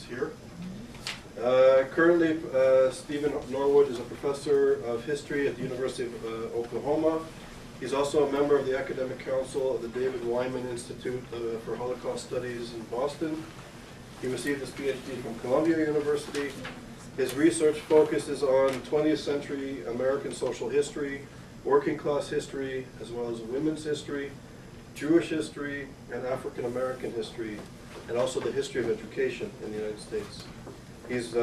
here. Currently, Stephen Norwood is a professor of history at the University of Oklahoma. He's also a member of the Academic Council of the David Wyman Institute for Holocaust Studies in Boston. He received his PhD from Columbia University. His research focuses on 20th century American social history, working class history, as well as women's history, Jewish history, and African American history, and also the history of education in the United States. He's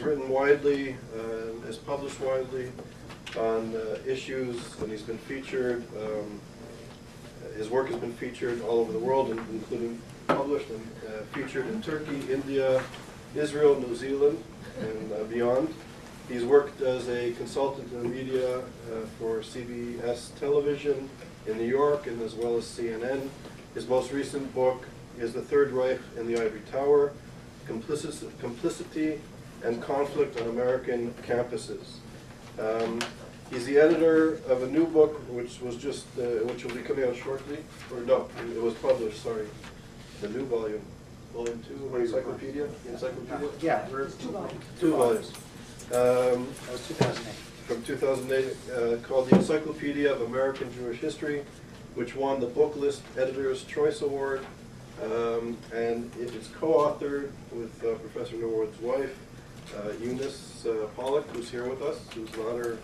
written widely, has published widely on issues, and he's been featured. His work has been featured all over the world, including published and featured in Turkey, India, Israel, New Zealand, and beyond. He's worked as a consultant in media for CBS television in New York, and as well as CNN. His most recent book is The Third Reich in the Ivory Tower, Complicity and Conflict on American Campuses. He's the editor of a new book, which was just, which will be coming out shortly, or no, it was published, sorry, the new volume, volume 2, Encyclopedia? Yeah, we're 2 volumes. 2 volumes. That was 2008. From 2008, called the Encyclopedia of American Jewish History, which won the Book List Editor's Choice Award, and it is co-authored with Professor Norwood's wife, Eunice Pollack, who's here with us. Who's an honor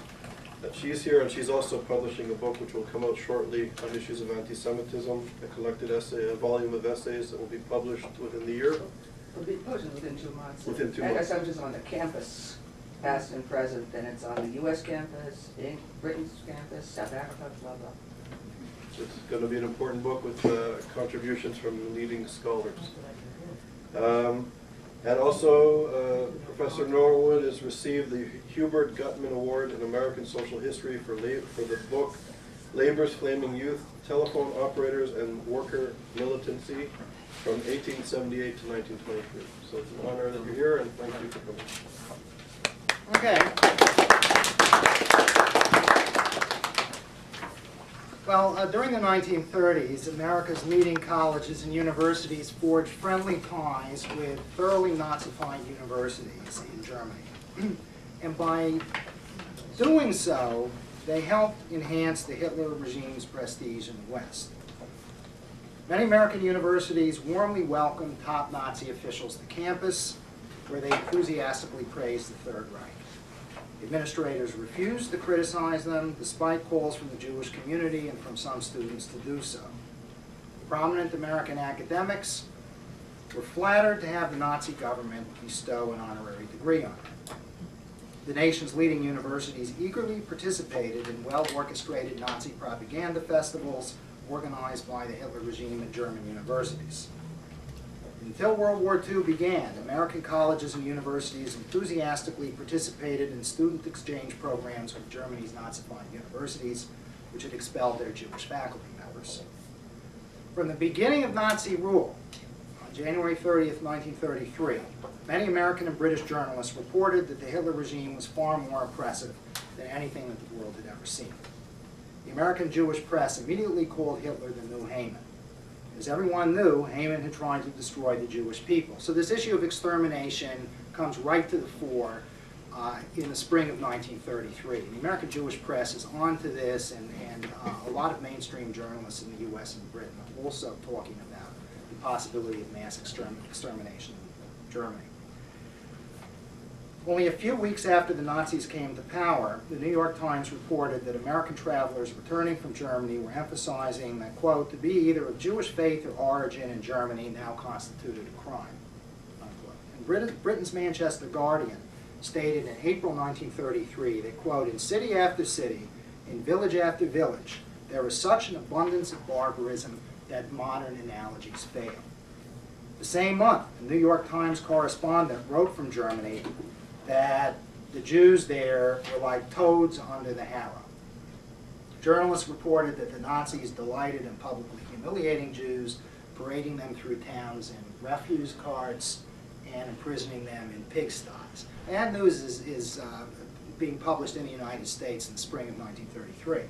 that she's here, and she's also publishing a book which will come out shortly on issues of anti-Semitism, a collected essay, a volume of essays that will be published within the year. It'll be published within 2 months. Within 2 months. Antisemitism on the campus, past and present, and it's on the U.S. campus, Britain's campus, South Africa, blah, blah. It's going to be an important book with contributions from leading scholars. And also, Professor Norwood has received the Hubert Gutman Award in American Social History for the book Labor's Flaming Youth, Telephone Operators and Worker Militancy from 1878 to 1923. So it's an honor that you're here, and thank you for coming. Okay. Well, during the 1930s, America's leading colleges and universities forged friendly ties with thoroughly Nazified universities in Germany. And by doing so, they helped enhance the Hitler regime's prestige in the West. Many American universities warmly welcomed top Nazi officials to campus, where they enthusiastically praised the Third Reich. Administrators refused to criticize them, despite calls from the Jewish community and from some students to do so. Prominent American academics were flattered to have the Nazi government bestow an honorary degree on them. The nation's leading universities eagerly participated in well-orchestrated Nazi propaganda festivals organized by the Hitler regime at German universities. Until World War II began, American colleges and universities enthusiastically participated in student exchange programs with Germany's Nazified universities, which had expelled their Jewish faculty members. From the beginning of Nazi rule, on January 30th, 1933, many American and British journalists reported that the Hitler regime was far more oppressive than anything that the world had ever seen. The American Jewish press immediately called Hitler the new Haman. As everyone knew, Haman had tried to destroy the Jewish people. So this issue of extermination comes right to the fore in the spring of 1933. The American Jewish press is onto this, and a lot of mainstream journalists in the U.S. and Britain are also talking about the possibility of mass extermination in Germany. Only a few weeks after the Nazis came to power, the New York Times reported that American travelers returning from Germany were emphasizing that, quote, to be either of Jewish faith or origin in Germany now constituted a crime, unquote. And Britain's Manchester Guardian stated in April 1933 that, quote, in city after city, in village after village, there is such an abundance of barbarism that modern analogies fail. The same month, a New York Times correspondent wrote from Germany that the Jews there were like toads under the harrow. Journalists reported that the Nazis delighted in publicly humiliating Jews, parading them through towns in refuse carts and imprisoning them in pigsties. That news is being published in the United States in the spring of 1933.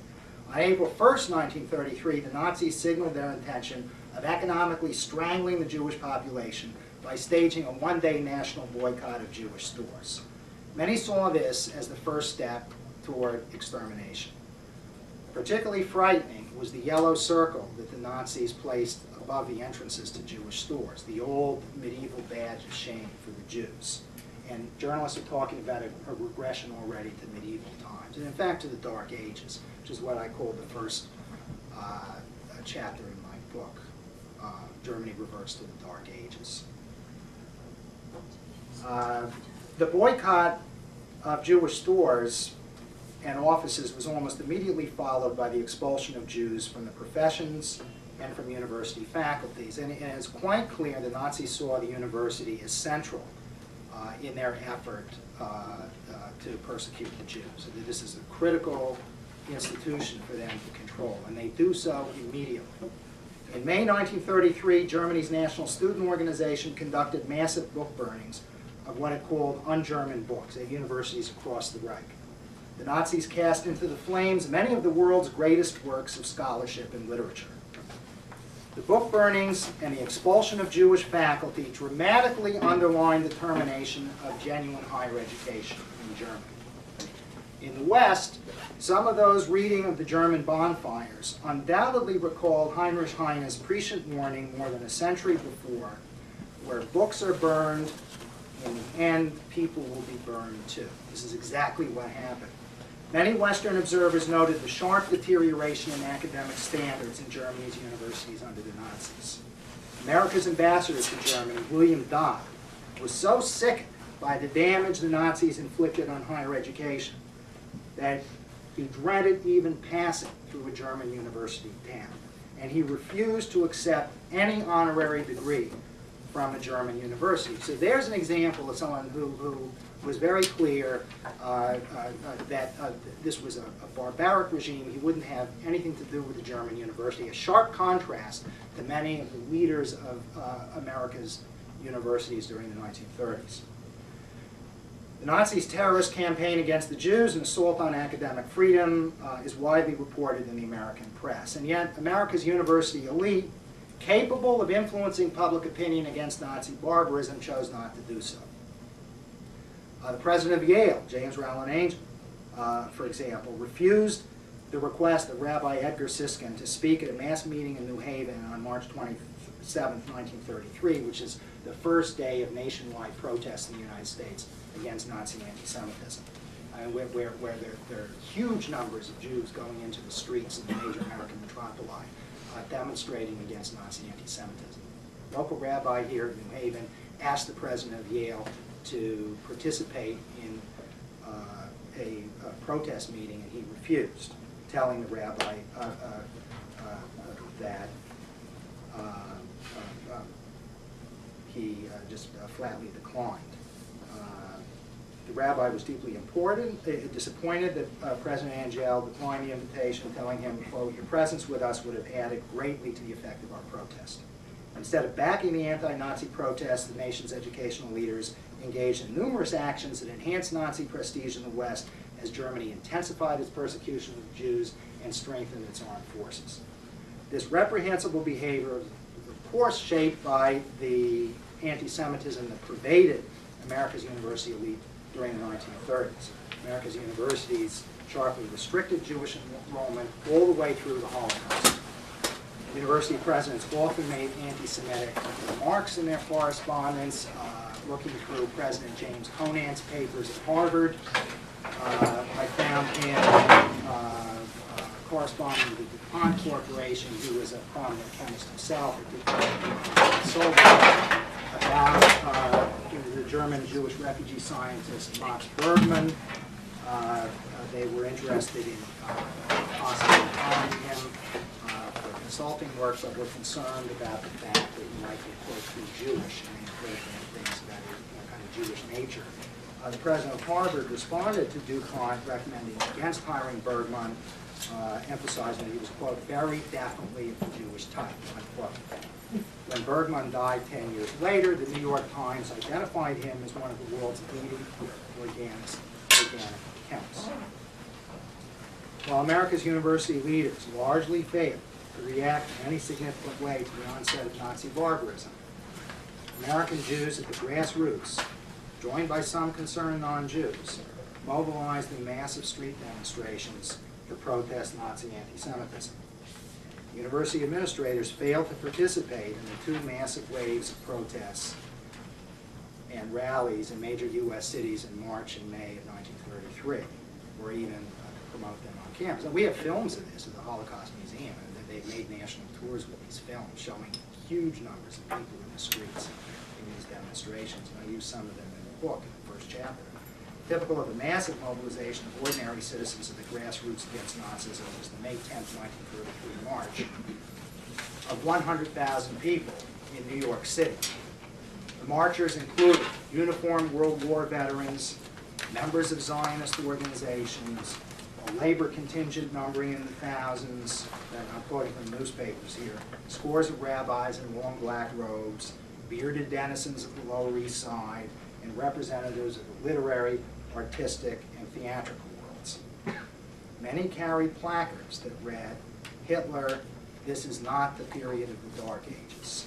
On April 1st, 1933, the Nazis signaled their intention of economically strangling the Jewish population by staging a one-day national boycott of Jewish stores. Many saw this as the first step toward extermination. Particularly frightening was the yellow circle that the Nazis placed above the entrances to Jewish stores, the old medieval badge of shame for the Jews. And journalists are talking about a regression already to medieval times, and in fact to the Dark Ages, which is what I called the first chapter in my book. Germany reverts to the Dark Ages. The boycott of Jewish stores and offices was almost immediately followed by the expulsion of Jews from the professions and from university faculties. And it's quite clear the Nazis saw the university as central in their effort to persecute the Jews. So this is a critical institution for them to control, and they do so immediately. In May 1933, Germany's National Student Organization conducted massive book burnings of what it called un-German books at universities across the Reich. The Nazis cast into the flames many of the world's greatest works of scholarship and literature. The book burnings and the expulsion of Jewish faculty dramatically underlined the termination of genuine higher education in Germany. In the West, some of those reading of the German bonfires undoubtedly recalled Heinrich Heine's prescient warning more than a century before, where books are burned, in the end, people will be burned too. This is exactly what happened. Many Western observers noted the sharp deterioration in academic standards in Germany's universities under the Nazis. America's ambassador to Germany, William Dodd, was so sickened by the damage the Nazis inflicted on higher education that he dreaded even passing through a German university town, and he refused to accept any honorary degree from a German university. So there's an example of someone who was very clear that this was a barbaric regime. He wouldn't have anything to do with the German university, a sharp contrast to many of the leaders of America's universities during the 1930s. The Nazis' terrorist campaign against the Jews and assault on academic freedom is widely reported in the American press. And yet, America's university elite, capable of influencing public opinion against Nazi barbarism, chose not to do so. The president of Yale, James Rowland Angel, for example, refused the request of Rabbi Edgar Siskin to speak at a mass meeting in New Haven on March 27, 1933, which is the first day of nationwide protests in the United States against Nazi anti-Semitism, where there are huge numbers of Jews going into the streets in the major American metropoli demonstrating against Nazi anti-Semitism. A local rabbi here in New Haven asked the president of Yale to participate in a protest meeting, and he refused, telling the rabbi that he just flatly declined. The rabbi was deeply disappointed that President Angel declined the invitation, telling him, quote, "Your presence with us would have added greatly to the effect of our protest." Instead of backing the anti-Nazi protests, the nation's educational leaders engaged in numerous actions that enhanced Nazi prestige in the West as Germany intensified its persecution of Jews and strengthened its armed forces. This reprehensible behavior was, of course, shaped by the anti-Semitism that pervaded America's university elite during the 1930s. America's universities sharply restricted Jewish enrollment all the way through the Holocaust. University presidents often made anti-Semitic remarks in their correspondence. Looking through President James Conant's papers at Harvard, I found him corresponding with the DuPont Corporation, who was a prominent chemist himself, about the German Jewish refugee scientist Max Bergman. They were interested in possibly hiring him for consulting work, but were concerned about the fact that he might be, quote, too Jewish, and included things about his kind of Jewish nature. The president of Harvard responded to DuPont, recommending against hiring Bergman, emphasizing that he was, quote, very definitely of the Jewish type, unquote. When Bergman died 10 years later, the New York Times identified him as one of the world's leading organic chemists. While America's university leaders largely failed to react in any significant way to the onset of Nazi barbarism, American Jews at the grassroots, joined by some concerned non-Jews, mobilized in massive street demonstrations to protest Nazi anti-Semitism. University administrators failed to participate in the two massive waves of protests and rallies in major U.S. cities in March and May of 1933, or even promote them on campus. And we have films of this at the Holocaust Museum, and they've made national tours with these films showing huge numbers of people in the streets in these demonstrations. And I use some of them in the book, in the first chapter. Typical of the massive mobilization of ordinary citizens of the grassroots against Nazism was the May 10, 1933 march of 100,000 people in New York City. The marchers included uniformed World War veterans, members of Zionist organizations, a labor contingent numbering in the thousands, and I'm quoting from newspapers here, scores of rabbis in long black robes, bearded denizens of the Lower East Side, and representatives of the literary, artistic, and theatrical worlds. Many carried placards that read, "Hitler, this is not the period of the Dark Ages."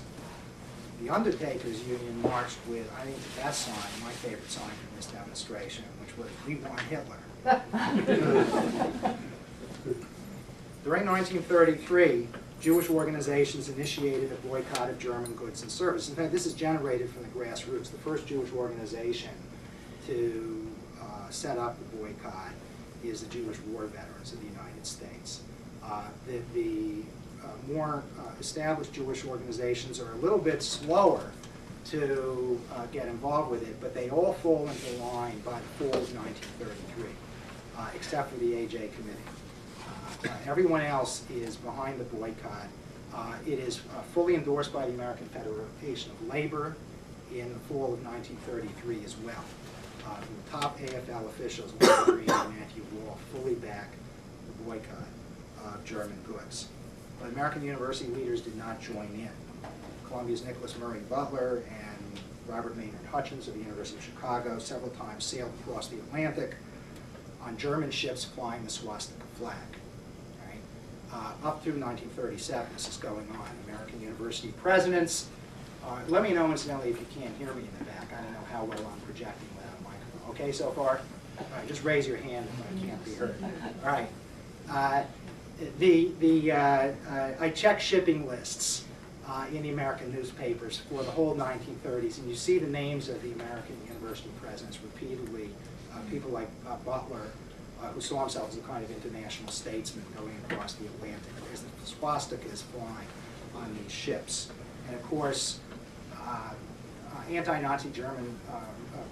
The Undertakers Union marched with, I think, the best sign, my favorite sign from this demonstration, which was, "We want Hitler." During 1933, Jewish organizations initiated a boycott of German goods and services. In fact, this is generated from the grassroots. The first Jewish organization to set up the boycott is the Jewish War Veterans of the United States. The more established Jewish organizations are a little bit slower to get involved with it, but they all fall into line by the fall of 1933, except for the AJ Committee. Everyone else is behind the boycott. It is fully endorsed by the American Federation of Labor in the fall of 1933 as well. The top AFL officials, Walter Green and Matthew Wall, fully back the boycott of German goods. But American university leaders did not join in. Columbia's Nicholas Murray Butler and Robert Maynard Hutchins of the University of Chicago several times sailed across the Atlantic on German ships flying the swastika flag. Up through 1937, this is going on. American university presidents. Let me know, incidentally, if you can't hear me in the back. I don't know how well I'm projecting without a microphone. Okay, so far? All right, just raise your hand if I can't be heard. All right. I checked shipping lists in the American newspapers for the whole 1930s, and you see the names of the American university presidents repeatedly. People like Butler, who saw himself as a kind of international statesman going across the Atlantic. There's the swastikas flying on these ships. And of course, anti-Nazi German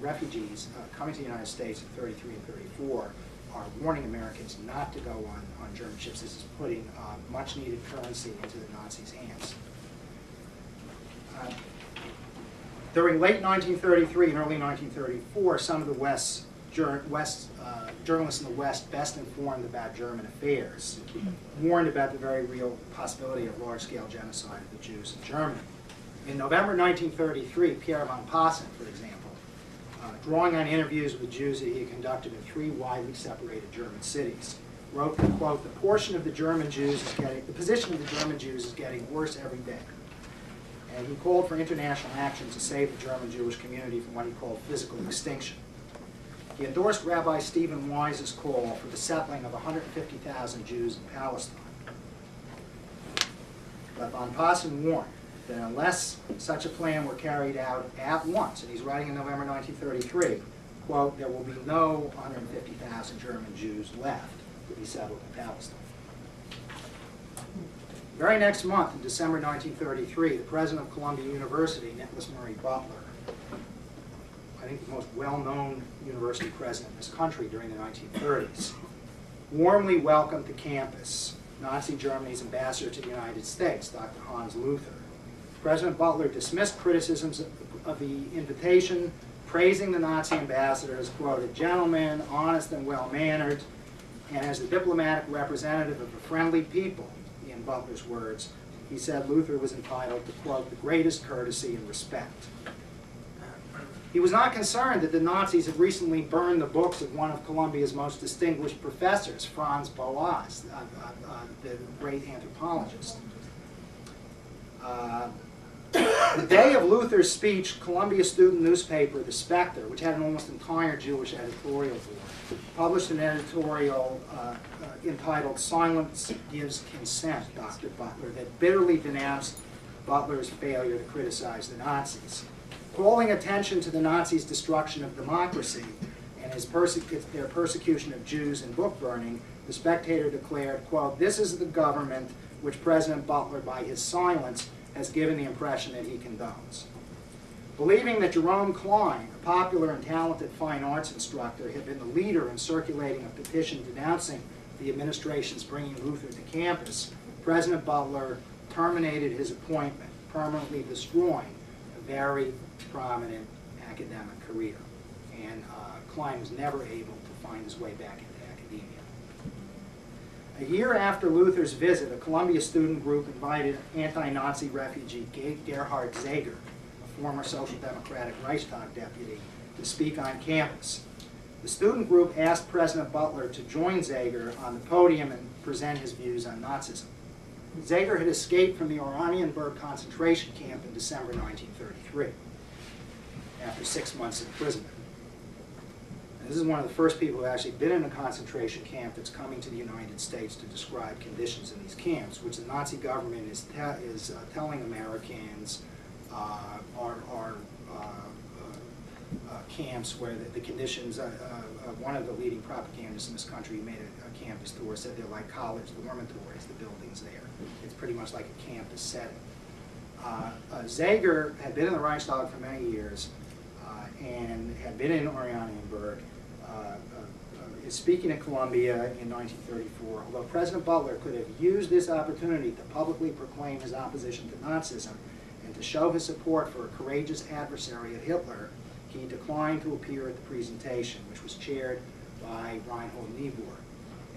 refugees coming to the United States in 33 and 34 are warning Americans not to go on German ships. This is putting much needed currency into the Nazis' hands. During late 1933 and early 1934, some of the journalists in the West best informed about German affairs warned about the very real possibility of large-scale genocide of the Jews in Germany. In November 1933, Pierre von Passen, for example, drawing on interviews with Jews that he had conducted in 3 widely separated German cities, wrote, quote, the position of the German Jews is getting worse every day. And he called for international action to save the German Jewish community from what he called physical extinction. He endorsed Rabbi Stephen Wise's call for the settling of 150,000 Jews in Palestine. But von Passen warned that unless such a plan were carried out at once, and he's writing in November 1933, quote, there will be no 150,000 German Jews left to be settled in Palestine. The very next month, in December 1933, the president of Columbia University, Nicholas Murray Butler, I think the most well-known university president in this country during the 1930s, warmly welcomed to campus Nazi Germany's ambassador to the United States, Dr. Hans Luther. President Butler dismissed criticisms of the invitation, praising the Nazi ambassador as, quote, a gentleman, honest and well-mannered, and as the diplomatic representative of a friendly people, in Butler's words, he said Luther was entitled to, quote, the greatest courtesy and respect. He was not concerned that the Nazis had recently burned the books of one of Columbia's most distinguished professors, Franz Boas, the great anthropologist. The day of Luther's speech, Columbia student newspaper, The Spectre, which had an almost entire Jewish editorial board, published an editorial entitled "Silence Gives Consent, Dr. Butler," that bitterly denounced Butler's failure to criticize the Nazis. Calling attention to the Nazis' destruction of democracy and their persecution of Jews and book burning, The Spectator declared, quote, "This is the government which President Butler, by his silence, has given the impression that he condones." Believing that Jerome Klein, a popular and talented fine arts instructor, had been the leader in circulating a petition denouncing the administration's bringing Luther to campus, President Butler terminated his appointment, permanently destroying a very prominent academic career. And Klein was never able to find his way back into academia. A year after Luther's visit, a Columbia student group invited anti-Nazi refugee Gerhard Zager, a former Social Democratic Reichstag deputy, to speak on campus. The student group asked President Butler to join Zager on the podium and present his views on Nazism. Zager had escaped from the Oranienburg concentration camp in December 1933 after 6 months imprisonment. And this is one of the first people who actually been in a concentration camp that's coming to the United States to describe conditions in these camps, which the Nazi government is telling Americans are camps where the conditions, one of the leading propagandists in this country made a campus tour, said they're like college dormitories, the buildings there. It's pretty much like a campus setting. Zager had been in the Reichstag for many years and had been in Oranienburg, is speaking at Columbia in 1934. Although President Butler could have used this opportunity to publicly proclaim his opposition to Nazism and to show his support for a courageous adversary of Hitler, he declined to appear at the presentation, which was chaired by Reinhold Niebuhr.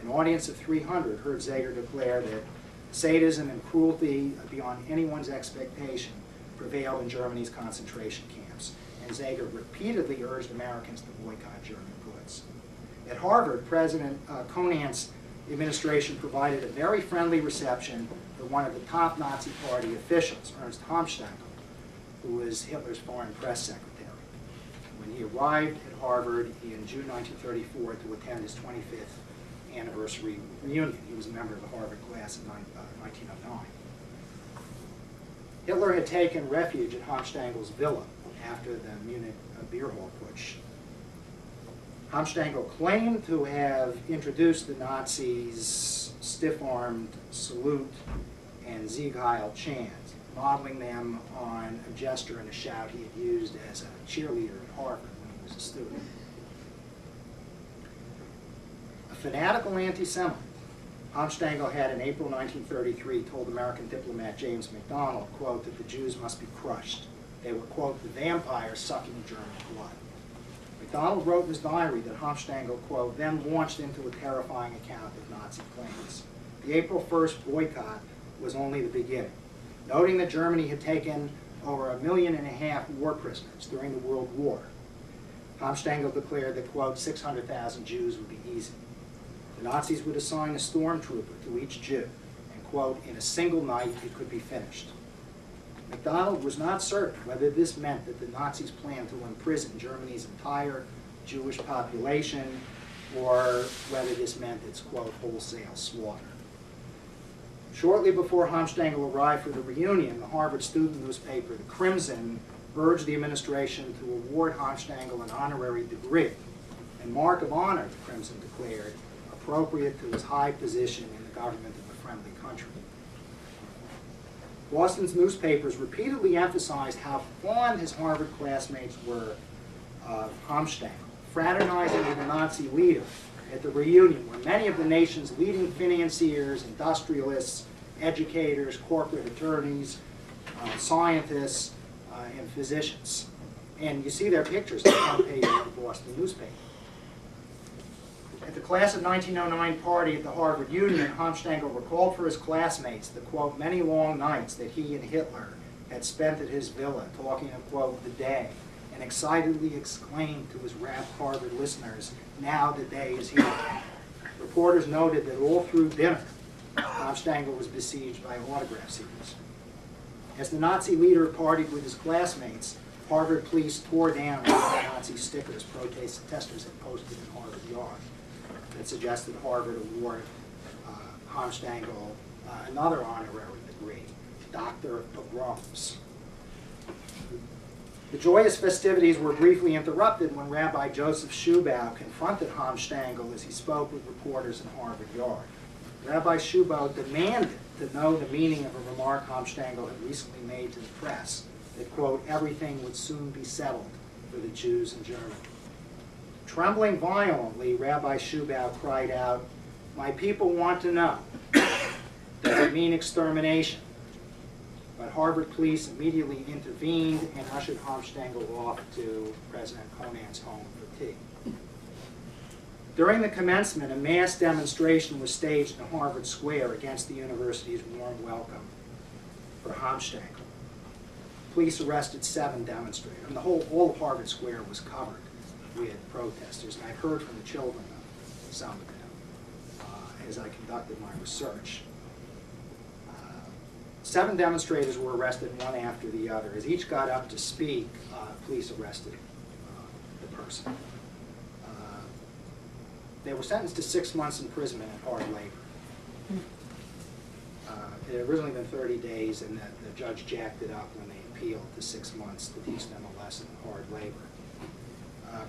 An audience of 300 heard Zager declare that sadism and cruelty beyond anyone's expectation prevailed in Germany's concentration camps, and Zager repeatedly urged Americans to boycott German goods. At Harvard, President Conant's administration provided a very friendly reception for one of the top Nazi Party officials, Ernst Homstangl, who was Hitler's foreign press secretary. When he arrived at Harvard in June 1934 to attend his 25th anniversary reunion, he was a member of the Harvard class in 1909. Hitler had taken refuge at Homstangl's villa after the Munich beer hall putsch. Homstangl claimed to have introduced the Nazis' stiff-armed salute and Sieg Heil chant, modeling them on a gesture and a shout he had used as a cheerleader at Harvard when he was a student. A fanatical anti-Semite, Homstangl had in April 1933 told American diplomat James MacDonald, quote, that the Jews must be crushed. They were, quote, the vampires sucking German blood. MacDonald wrote in his diary that Homstangl, quote, then launched into a terrifying account of Nazi plans. The April 1st boycott was only the beginning. Noting that Germany had taken over 1.5 million war prisoners during the World War, Homstangl declared that, quote, 600,000 Jews would be easy. The Nazis would assign a stormtrooper to each Jew, and, quote, in a single night it could be finished. MacDonald was not certain whether this meant that the Nazis planned to imprison Germany's entire Jewish population, or whether this meant its, quote, wholesale slaughter. Shortly before Homstangl arrived for the reunion, the Harvard student newspaper, The Crimson, urged the administration to award Homstangl an honorary degree, and mark of honor, The Crimson declared, appropriate to his high position in the government of a friendly country. Boston's newspapers repeatedly emphasized how fond his Harvard classmates were of Homstangl, fraternizing with the Nazi leader at the reunion, where many of the nation's leading financiers, industrialists, educators, corporate attorneys, scientists, and physicians. And you see their pictures on the front page of the Boston newspaper. At the class of 1909 party at the Harvard Union, Homstangl recalled for his classmates the, quote, many long nights that he and Hitler had spent at his villa talking of, quote, the day, and excitedly exclaimed to his rapt Harvard listeners, now the day is here. Reporters noted that all through dinner, Homstangl was besieged by autograph seekers. As the Nazi leader partied with his classmates, Harvard police tore down Nazi stickers protesters had posted in Harvard Yard that suggested Harvard award Homstangl another honorary degree, Doctor of Pogroms. The joyous festivities were briefly interrupted when Rabbi Joseph Schubaugh confronted Homstangl as he spoke with reporters in Harvard Yard. Rabbi Schubaugh demanded to know the meaning of a remark Homstangl had recently made to the press, that, quote, everything would soon be settled for the Jews in Germany. Trembling violently, Rabbi Schubaugh cried out, "My people want to know. Does it mean extermination?" But Harvard police immediately intervened and ushered Homstangl off to President Conant's home for tea. During the commencement, a mass demonstration was staged in Harvard Square against the university's warm welcome for Homstangl. Police arrested 7 demonstrators. And all of Harvard Square was covered with protesters. And I've heard from the children of some of them as I conducted my research. 7 demonstrators were arrested, one after the other. As each got up to speak, police arrested the person. They were sentenced to 6 months imprisonment at hard labor. It had originally been 30 days, and the judge jacked it up when they appealed to 6 months to teach them a lesson in hard labor.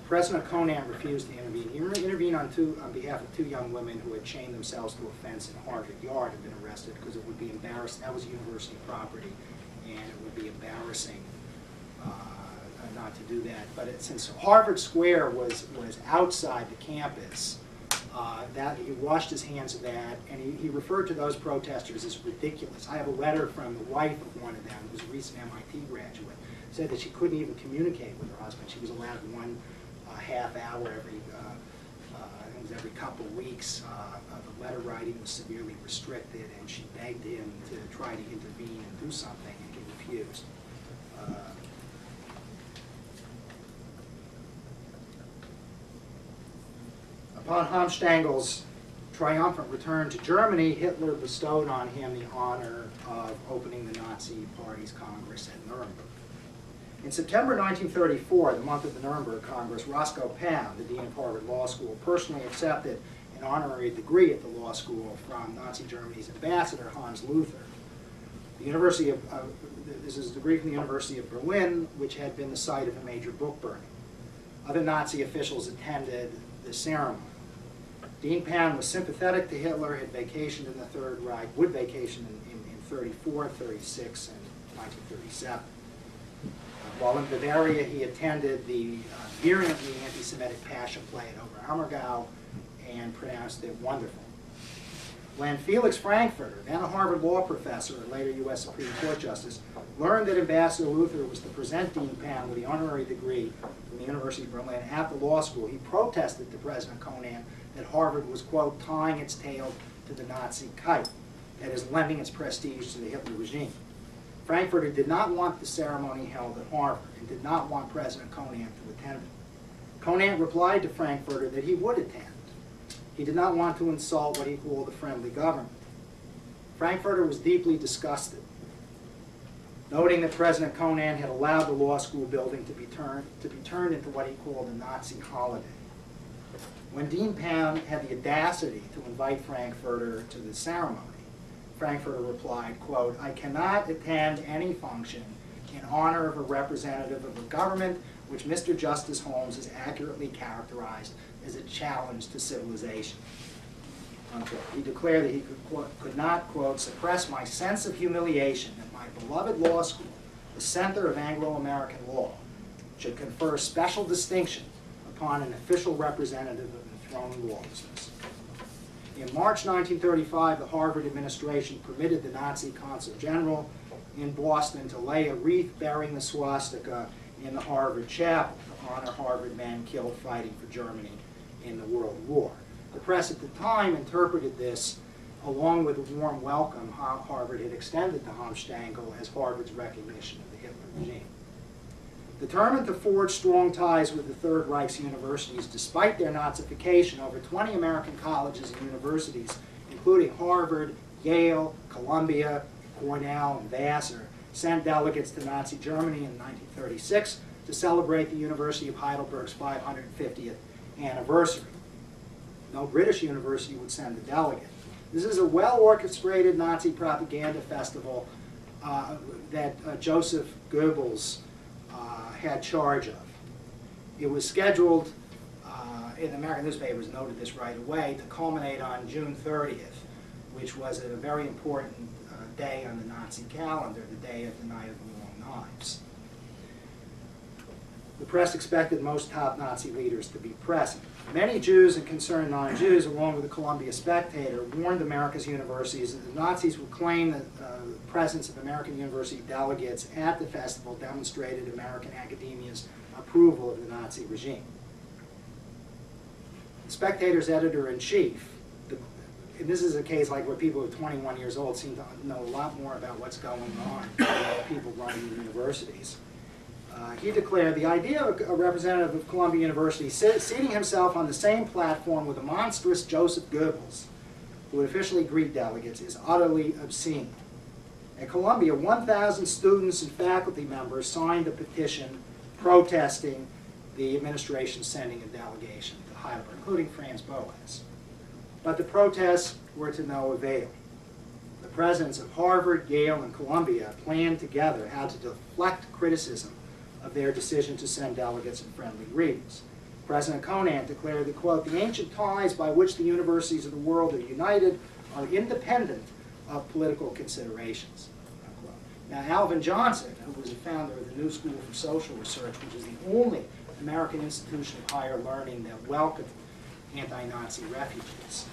President Conant refused to intervene. He intervened on behalf of 2 young women who had chained themselves to a fence in Harvard Yard and been arrested because it would be embarrassing. That was university property, and it would be embarrassing not to do that. But since Harvard Square was outside the campus, that he washed his hands of that, and he referred to those protesters as ridiculous. I have a letter from the wife of one of them, who's a recent MIT graduate, said that she couldn't even communicate with her husband. She was allowed one half hour every couple of weeks. The letter writing was severely restricted, and she begged him to try to intervene and do something, and he refused. Upon Homstangl's triumphant return to Germany, Hitler bestowed on him the honor of opening the Nazi Party's Congress at Nuremberg. In September 1934, the month of the Nuremberg Congress, Roscoe Pound, the dean of Harvard Law School, personally accepted an honorary degree at the law school from Nazi Germany's ambassador, Hans Luther. This is a degree from the University of Berlin, which had been the site of a major book burning. Other Nazi officials attended the ceremony. Dean Pound was sympathetic to Hitler, had vacationed in the Third Reich, would vacation in 34, 36, and 1937. While in Bavaria, he attended the virulently anti-Semitic passion play at Oberammergau and pronounced it wonderful. When Felix Frankfurter, then a Harvard law professor and later U.S. Supreme Court Justice, learned that Ambassador Luther was to present Dean Pound with the honorary degree from the University of Berlin at the law school, he protested to President Conant that Harvard was, quote, tying its tail to the Nazi kite, that is, lending its prestige to the Hitler regime. Frankfurter did not want the ceremony held at Harvard and did not want President Conant to attend it. Conant replied to Frankfurter that he would attend. He did not want to insult what he called a friendly government. Frankfurter was deeply disgusted, noting that President Conant had allowed the law school building to be turned into what he called a Nazi holiday. When Dean Pound had the audacity to invite Frankfurter to the ceremony, Frankfurter replied, quote, I cannot attend any function in honor of a representative of a government which Mr. Justice Holmes has accurately characterized as a challenge to civilization. Unquote. He declared that he could not, quote, suppress my sense of humiliation that my beloved law school, the center of Anglo-American law, should confer special distinction upon an official representative of enthroned lawlessness. In March 1935, the Harvard administration permitted the Nazi Consul General in Boston to lay a wreath bearing the swastika in the Harvard Chapel to honor Harvard men killed fighting for Germany in the World War. The press at the time interpreted this, along with a warm welcome Harvard had extended to Homstangl, as Harvard's recognition of the Hitler regime. Determined to forge strong ties with the Third Reich's universities, despite their Nazification, over 20 American colleges and universities, including Harvard, Yale, Columbia, Cornell, and Vassar, sent delegates to Nazi Germany in 1936 to celebrate the University of Heidelberg's 550th anniversary. No British university would send a delegate. This is a well-orchestrated Nazi propaganda festival that Joseph Goebbels had charge of. It was scheduled, in American newspapers noted this right away, to culminate on June 30th, which was a very important day on the Nazi calendar, the day of the Night of the Long Knives. The press expected most top Nazi leaders to be present. Many Jews and concerned non-Jews, along with the Columbia Spectator, warned America's universities that the Nazis would claim that the presence of American university delegates at the festival demonstrated American academia's approval of the Nazi regime. The Spectator's editor-in-chief, and this is a case like where people who are 21 years old seem to know a lot more about what's going on than people running the universities. He declared the idea of a representative of Columbia University seating himself on the same platform with the monstrous Joseph Goebbels, who would officially greet delegates, is utterly obscene. At Columbia, 1,000 students and faculty members signed a petition protesting the administration sending a delegation to Heidelberg, including Franz Boas. But the protests were to no avail. The presidents of Harvard, Yale, and Columbia planned together how to deflect criticism of their decision to send delegates and friendly greetings. President Conant declared that, quote, the ancient ties by which the universities of the world are united are independent of political considerations, unquote. Now, Alvin Johnson, who was a founder of the New School for Social Research, which is the only American institution of higher learning that welcomed anti-Nazi refugees,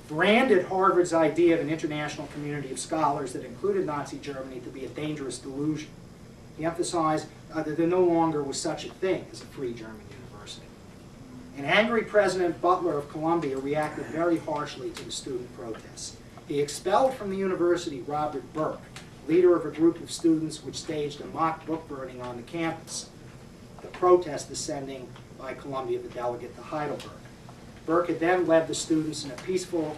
branded Harvard's idea of an international community of scholars that included Nazi Germany to be a dangerous delusion. He emphasized that there no longer was such a thing as a free German university. An angry President Butler of Columbia reacted very harshly to the student protests. He expelled from the university Robert Burke, leader of a group of students which staged a mock book burning on the campus. The protest is sending by Columbia the delegate to Heidelberg. Burke had then led the students in a peaceful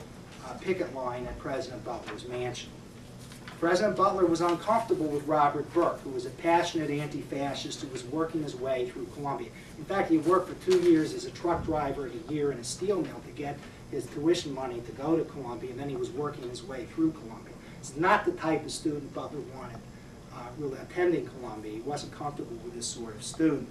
picket line at President Butler's mansion. President Butler was uncomfortable with Robert Burke, who was a passionate anti-fascist who was working his way through Columbia. In fact, he worked for 2 years as a truck driver and a year in a steel mill to get his tuition money to go to Columbia, and then he was working his way through Columbia. It's not the type of student Butler wanted really attending Columbia. He wasn't comfortable with this sort of student.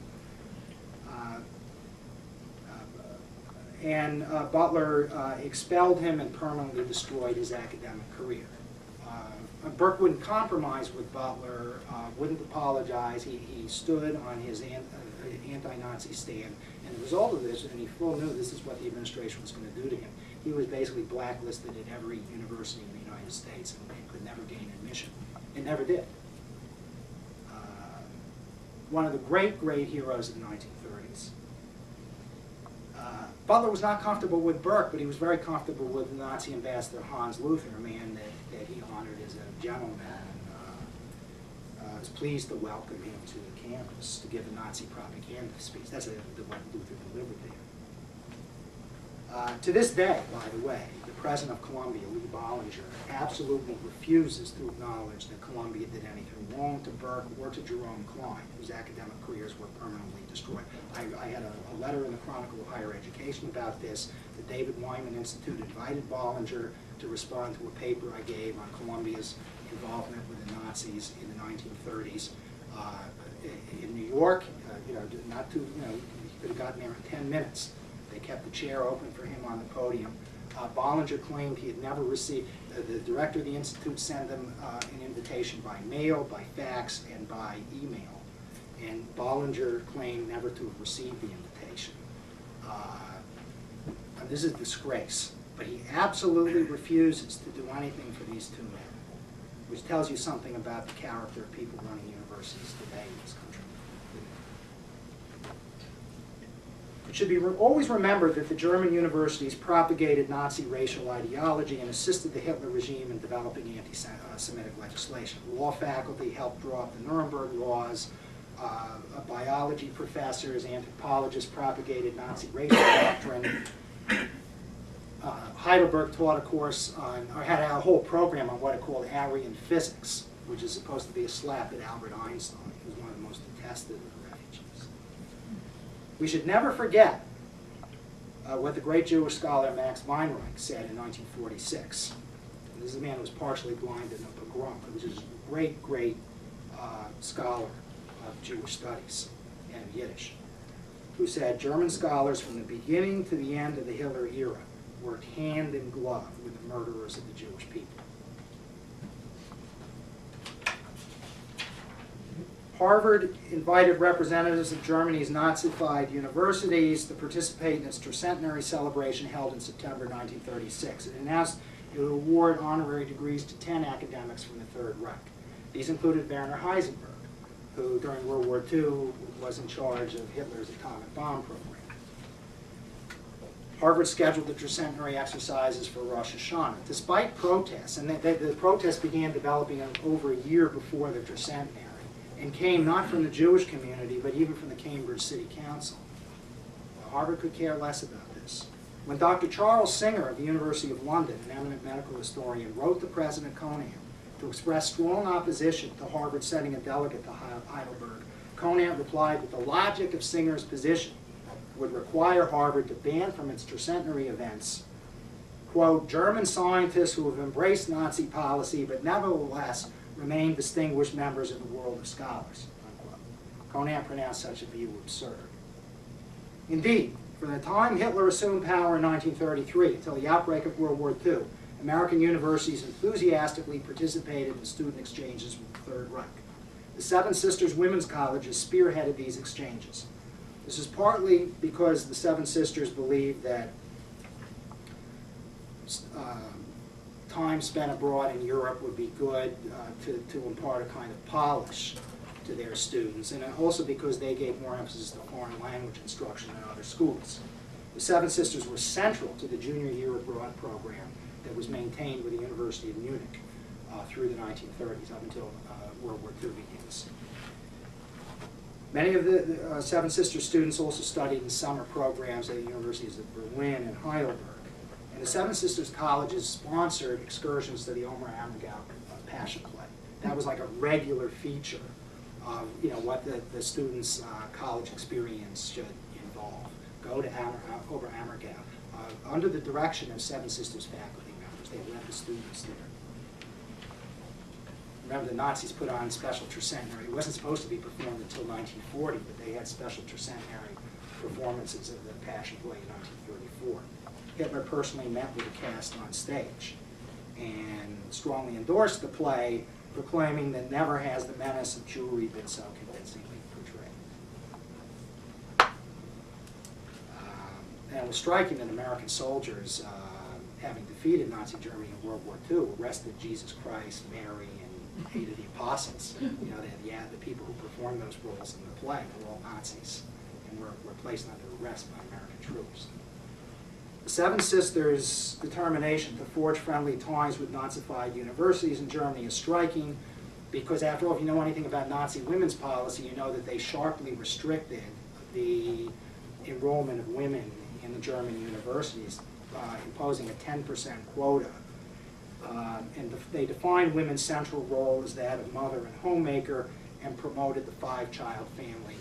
Butler expelled him and permanently destroyed his academic career. Burke wouldn't compromise with Butler, wouldn't apologize. He stood on his anti-Nazi stand, and the result of this, and he full knew this is what the administration was going to do to him, he was basically blacklisted at every university in the United States and could never gain admission. It never did. One of the great, great heroes of the 1930s. Butler was not comfortable with Burke, but he was very comfortable with the Nazi ambassador Hans Luther, a man that he honored as a gentleman, and was pleased to welcome him to the campus to give a Nazi propaganda speech. That's what Luther delivered there. To this day, by the way, the president of Columbia, Lee Bollinger, absolutely refuses to acknowledge that Columbia did anything wrong to Burke or to Jerome Klein, whose academic careers were permanently destroyed. I had a letter in the Chronicle of Higher Education about this. The David Wyman Institute invited Bollinger to respond to a paper I gave on Columbia's involvement with the Nazis in the 1930s. In New York, he could have gotten there in 10 minutes. They kept the chair open for him on the podium. Bollinger claimed he had never received, the director of the Institute sent him an invitation by mail, by fax, and by email. And Bollinger claimed never to have received the invitation. This is a disgrace, but he absolutely refuses to do anything for these two men, which tells you something about the character of people running universities today in this country. It should be always remembered that the German universities propagated Nazi racial ideology and assisted the Hitler regime in developing anti-Semitic legislation. Law faculty helped draw up the Nuremberg laws. Biology professors, anthropologists propagated Nazi racial doctrine. Heidelberg taught a course on, or had a whole program on what it called Aryan physics. which is supposed to be a slap at Albert Einstein, who's one of the most detested of the refugees. We should never forget what the great Jewish scholar Max Weinreich said in 1946. And this is a man who was partially blind in a pogrom, which is a great, great scholar of Jewish studies and Yiddish, who said, German scholars from the beginning to the end of the Hitler era worked hand in glove with the murderers of the Jewish people. Harvard invited representatives of Germany's Nazified universities to participate in its tercentenary celebration held in September 1936. It announced it would award honorary degrees to 10 academics from the Third Reich. These included Werner Heisenberg, who during World War II was in charge of Hitler's atomic bomb program. Harvard scheduled the tercentenary exercises for Rosh Hashanah. Despite protests, and the protests began developing over a year before the tercentenary, and came not from the Jewish community, but even from the Cambridge City Council. Harvard could care less about this. When Dr. Charles Singer of the University of London, an eminent medical historian, wrote to President Conant to express strong opposition to Harvard sending a delegate to Heidelberg, Conant replied that the logic of Singer's position would require Harvard to ban from its tercentenary events, quote, German scientists who have embraced Nazi policy but nevertheless remain distinguished members of the world of scholars, unquote. Conant pronounced such a view absurd. Indeed, from the time Hitler assumed power in 1933 until the outbreak of World War II, American universities enthusiastically participated in student exchanges with the Third Reich. The Seven Sisters Women's Colleges spearheaded these exchanges. This is partly because the Seven Sisters believed that time spent abroad in Europe would be good to impart a kind of polish to their students, and also because they gave more emphasis to foreign language instruction than other schools. The Seven Sisters were central to the junior year abroad program that was maintained with the University of Munich through the 1930s, up until World War II begins. Many of the Seven Sisters students also studied in summer programs at the universities of Berlin and Heidelberg. And the Seven Sisters colleges sponsored excursions to the Omer Ammergau Passion Play. That was like a regular feature of what the students' college experience should involve. Go to Ober Ammergau under the direction of Seven Sisters faculty members. They led the students there. Remember, the Nazis put on special tercentenary. It wasn't supposed to be performed until 1940, but they had special tercentenary performances of the Passion Play in 1934. Hitler personally met with the cast on stage and strongly endorsed the play, proclaiming that never has the menace of Jewry been so convincingly portrayed. And it was striking that American soldiers, having defeated Nazi Germany in World War II, arrested Jesus Christ, Mary, and 8 of the apostles. The people who performed those roles in the play were all Nazis and were placed under arrest by American troops. The Seven Sisters' determination to forge friendly ties with Nazified universities in Germany is striking because, after all, if you know anything about Nazi women's policy, you know that they sharply restricted the enrollment of women in the German universities, imposing a 10% quota. And they defined women's central role as that of mother and homemaker and promoted the 5-child family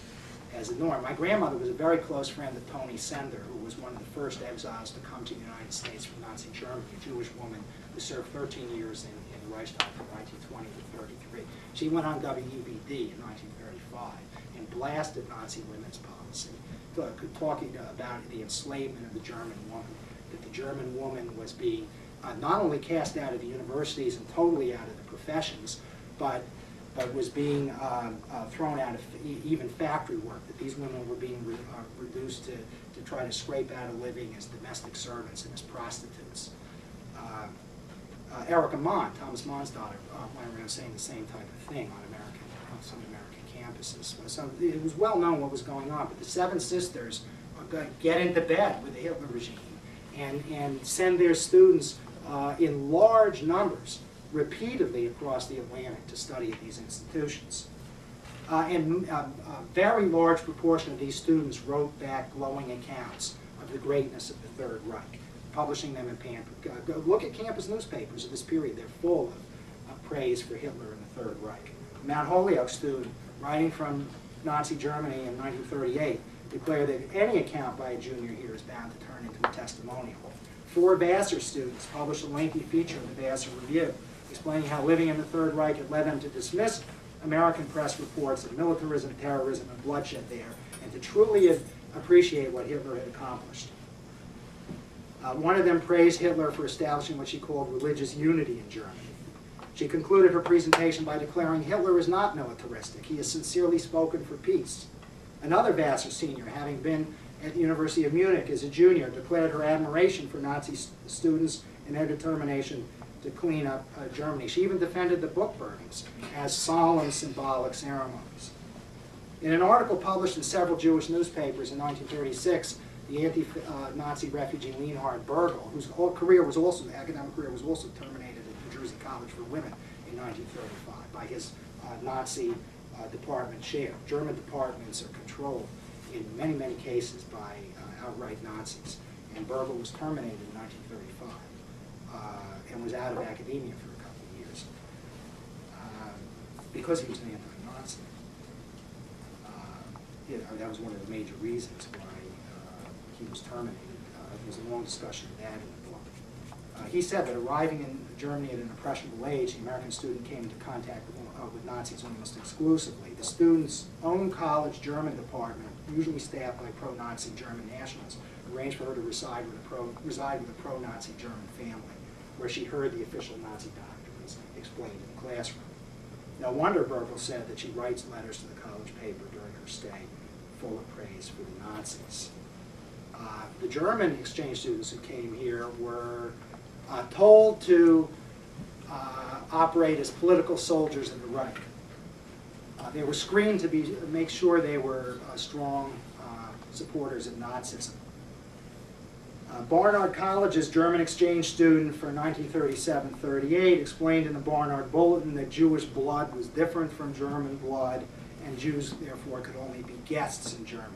as a norm. My grandmother was a very close friend of Toni Sender, who was one of the first exiles to come to the United States from Nazi Germany, a Jewish woman who served 13 years in the Reichstag from 1920 to 33. She went on WEBD in 1935 and blasted Nazi women's policy, talking about the enslavement of the German woman, that the German woman was being not only cast out of the universities and totally out of the professions, but was being thrown out of even factory work, that these women were being reduced to try to scrape out a living as domestic servants and as prostitutes. Erica Mann, Thomas Mann's daughter, went around saying the same type of thing on some American campuses. So it was well known what was going on, but the Seven Sisters get into bed with the Hitler regime and send their students in large numbers repeatedly across the Atlantic to study at these institutions. And a very large proportion of these students wrote back glowing accounts of the greatness of the Third Reich, publishing them in pamphlet. Look at campus newspapers of this period. They're full of praise for Hitler and the Third Reich. A Mount Holyoke student, writing from Nazi Germany in 1938, declared that any account by a junior here is bound to turn into a testimonial. 4 Vassar students published a lengthy feature in the Vassar Review, explaining how living in the Third Reich had led them to dismiss American press reports of militarism, terrorism, and bloodshed there, and to truly appreciate what Hitler had accomplished. One of them praised Hitler for establishing what she called religious unity in Germany. She concluded her presentation by declaring Hitler is not militaristic. He has sincerely spoken for peace. Another Vassar senior, having been at the University of Munich as a junior, declared her admiration for Nazi students and their determination to clean up Germany. She even defended the book burnings as solemn, symbolic ceremonies. In an article published in several Jewish newspapers in 1936, the anti-Nazi refugee Leonhard Bergel, whose whole career was also, academic career was also terminated at New Jersey College for Women in 1935 by his Nazi department chair. German departments are controlled in many, many cases by outright Nazis. And Bergel was terminated in 1935 and was out of academia for a couple of years because he was an anti-Nazi. That was one of the major reasons why he was terminated. There was a long discussion of that in the book. He said that arriving in Germany at an impressionable age, the American student came into contact with Nazis almost exclusively. The student's own college German department, usually staffed by pro-Nazi German nationals, arranged for her to reside with a pro-Nazi German family, where she heard the official Nazi doctrines explained in the classroom. No wonder Bergel said that she writes letters to the college paper during her stay, full of praise for the Nazis. The German exchange students who came here were told to operate as political soldiers in the Reich. They were screened to make sure they were strong supporters of Nazism. Barnard College's German exchange student for 1937-38 explained in the Barnard Bulletin that Jewish blood was different from German blood, and Jews therefore could only be guests in Germany.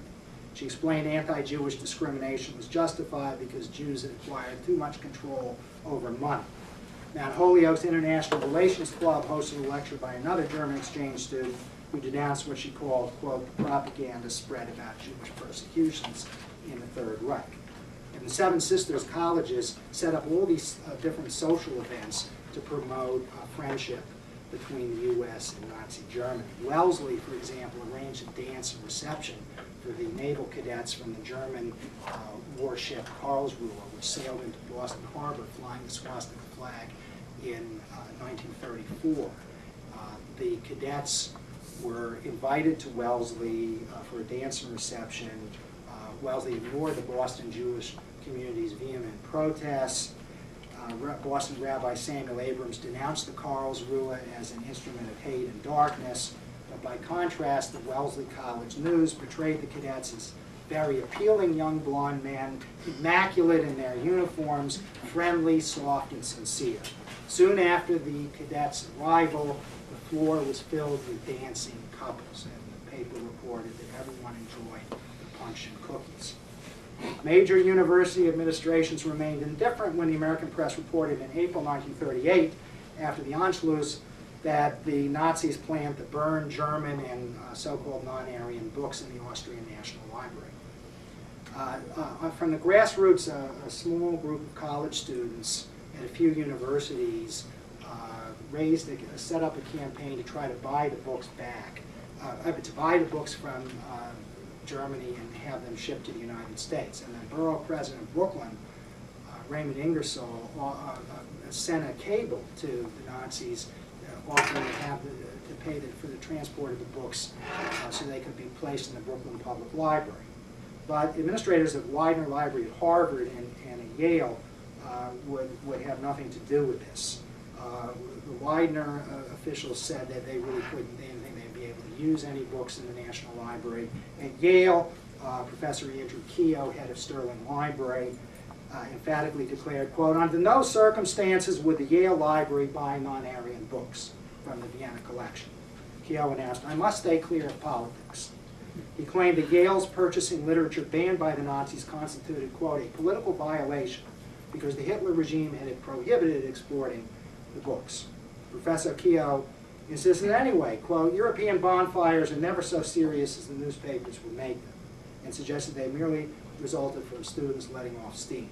She explained anti-Jewish discrimination was justified because Jews had acquired too much control over money. Mount Holyoke's International Relations Club hosted a lecture by another German exchange student who denounced what she called, quote, the propaganda spread about Jewish persecutions in the Third Reich. And the Seven Sisters colleges set up all these different social events to promote friendship between the U.S. and Nazi Germany. Wellesley, for example, arranged a dance and reception for the naval cadets from the German warship Karlsruhe, which sailed into Boston Harbor flying the swastika flag in 1934. The cadets were invited to Wellesley for a dance and reception. Wellesley ignored the Boston Jewish community's vehement protests. Boston Rabbi Samuel Abrams denounced the Karlsruhe as an instrument of hate and darkness. But by contrast, the Wellesley College News portrayed the cadets as very appealing young blonde men, immaculate in their uniforms, friendly, soft, and sincere. Soon after the cadets' arrival, the floor was filled with dancing couples, and the paper reported that everyone enjoyed the punch and cookies. Major university administrations remained indifferent when the American press reported in April 1938, after the Anschluss, that the Nazis planned to burn German and so-called non-Aryan books in the Austrian National Library. From the grassroots, a small group of college students at a few universities set up a campaign to try to buy the books back, to buy the books from Germany and have them shipped to the United States. And then Borough President of Brooklyn, Raymond Ingersoll, sent a cable to the Nazis offering to pay for the transport of the books so they could be placed in the Brooklyn Public Library. But administrators of Widener Library at Harvard and at Yale would have nothing to do with this. The Widener officials said that they really couldn't, they didn't think they'd be able to use any books in the National Library. At Yale, Professor Andrew Keogh, head of Sterling Library, emphatically declared, quote, under no circumstances would the Yale Library buy non-Aryan books from the Vienna collection. Keogh announced, I must stay clear of politics. He claimed that Yale's purchasing literature banned by the Nazis constituted, quote, a political violation because the Hitler regime had prohibited exporting the books. Professor Keogh insisted anyway, quote, European bonfires are never so serious as the newspapers would make them, and suggested they merely resulted from students letting off steam.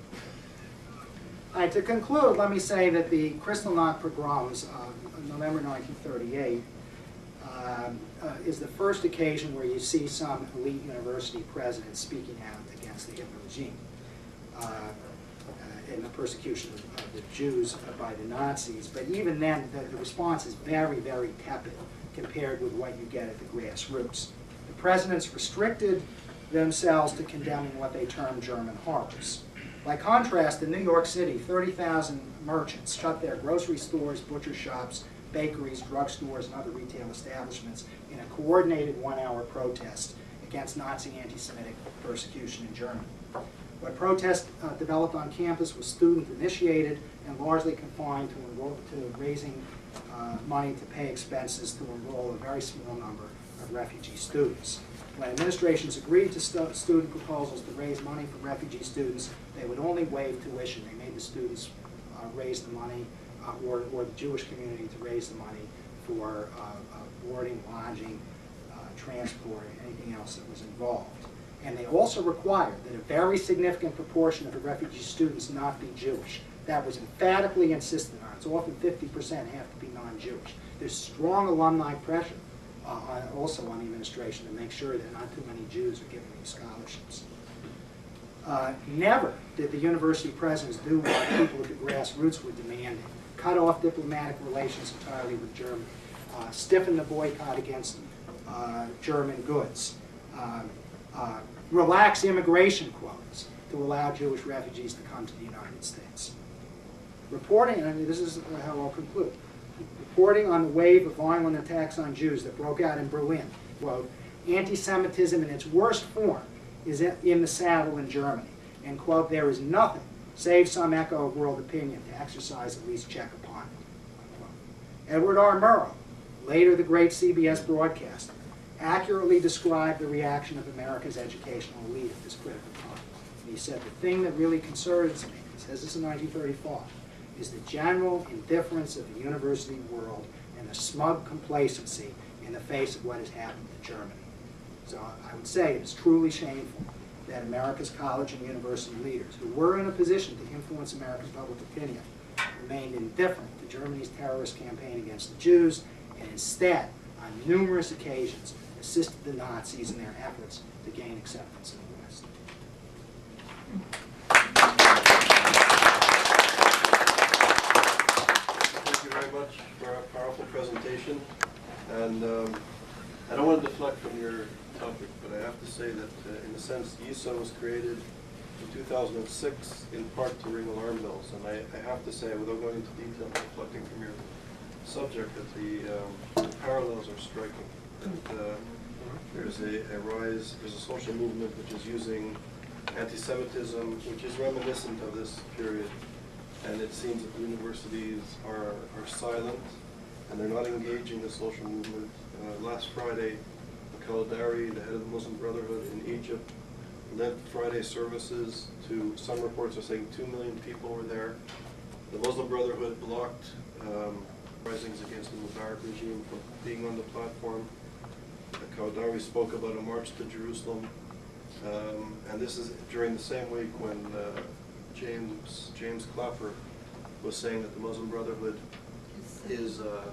All right, to conclude, let me say that the Kristallnacht pogroms of November 1938 is the first occasion where you see some elite university president speaking out against the Hitler regime and the persecution of the Jews by the Nazis. But even then, the response is very, very tepid compared with what you get at the grassroots. The presidents restricted themselves to condemning what they termed German horrors. By contrast, in New York City, 30,000 merchants shut their grocery stores, butcher shops, bakeries, drugstores, and other retail establishments in a coordinated one-hour protest against Nazi anti-Semitic persecution in Germany. What protest developed on campus was student-initiated and largely confined to raising money to pay expenses to enroll a very small number of refugee students. When administrations agreed to student proposals to raise money for refugee students, they would only waive tuition. They made the students raise the money, or the Jewish community to raise the money for boarding, lodging, transport, anything else that was involved. And they also required that a very significant proportion of the refugee students not be Jewish. That was emphatically insisted on. It's often 50% have to be non-Jewish. There's strong alumni pressure also on the administration to make sure that not too many Jews are given these scholarships. Never did the university presidents do what people at the grassroots were demanding: cut off diplomatic relations entirely with Germany, stiffen the boycott against German goods, relax immigration quotas to allow Jewish refugees to come to the United States. Reporting, and this is how I'll conclude, reporting on the wave of violent attacks on Jews that broke out in Berlin, quote, anti-Semitism in its worst form is in the saddle in Germany, and quote, there is nothing save some echo of world opinion to exercise at least check upon it, unquote. Edward R. Murrow, later the great CBS broadcaster, accurately described the reaction of America's educational elite at this critical time. And he said, the thing that really concerns me, he says this in 1935, is the general indifference of the university world and the smug complacency in the face of what has happened to Germany. So I would say it's truly shameful that America's college and university leaders, who were in a position to influence American public opinion, remained indifferent to Germany's terrorist campaign against the Jews, and instead, on numerous occasions, assisted the Nazis in their efforts to gain acceptance in the West. Thank you very much for a powerful presentation. And I don't want to deflect from your topic, but I have to say that in a sense, ESA was created in 2006 in part to ring alarm bells. And I have to say, without going into detail, reflecting from your subject, that the parallels are striking. That there's a rise, there's a social movement which is using anti-Semitism, which is reminiscent of this period. And it seems that the universities are silent, and they're not engaging the social movement. Last Friday, Al-Qadari, the head of the Muslim Brotherhood in Egypt, led Friday services to, some reports are saying 2 million people were there. The Muslim Brotherhood blocked risings against the Mubarak regime from being on the platform. Al-Qadari spoke about a march to Jerusalem. And this is during the same week when James Clapper was saying that the Muslim Brotherhood is a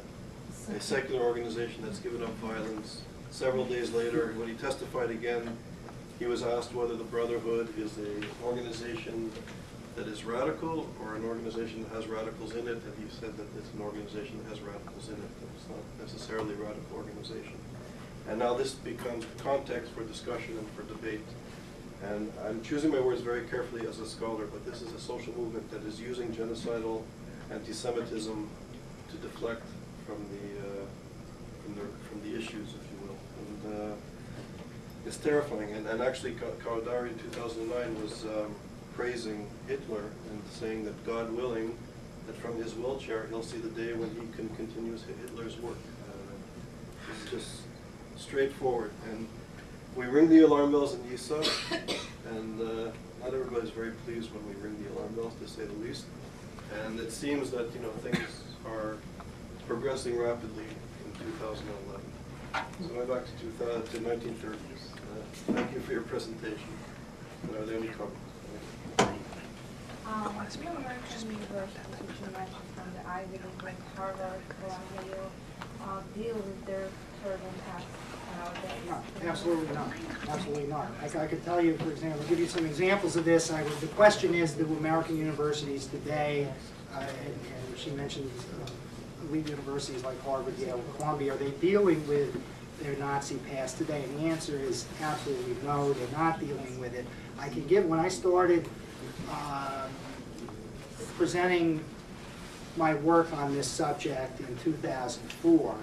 secular organization that's given up violence. Several days later, when he testified again, he was asked whether the Brotherhood is an organization that is radical or an organization that has radicals in it, and he said that it's an organization that has radicals in it, that it's not necessarily a radical organization. And now this becomes context for discussion and for debate. And I'm choosing my words very carefully as a scholar, but this is a social movement that is using genocidal anti-Semitism to deflect from the issues, if you will. And it's terrifying. And actually, Qadari in 2009 was praising Hitler and saying that, God willing, that from his wheelchair he'll see the day when he can continue Hitler's work. It's just straightforward. And we ring the alarm bells in ESA, and not everybody's very pleased when we ring the alarm bells, to say the least. And it seems that things are progressing rapidly in 2011. So now back to 1930s. Thank you for your presentation. Are there any comments? Two American universities, which you mentioned from the Ivy League, like Harvard, Columbia, deal with their turbine past nowadays? No, absolutely not. Absolutely not. I could tell you, for example, give you some examples of this. The question is, do American universities today, and she mentioned elite universities like Harvard, Yale, Columbia, are they dealing with their Nazi past today? And the answer is absolutely no, they're not dealing with it. I can give, when I started presenting my work on this subject in 2004,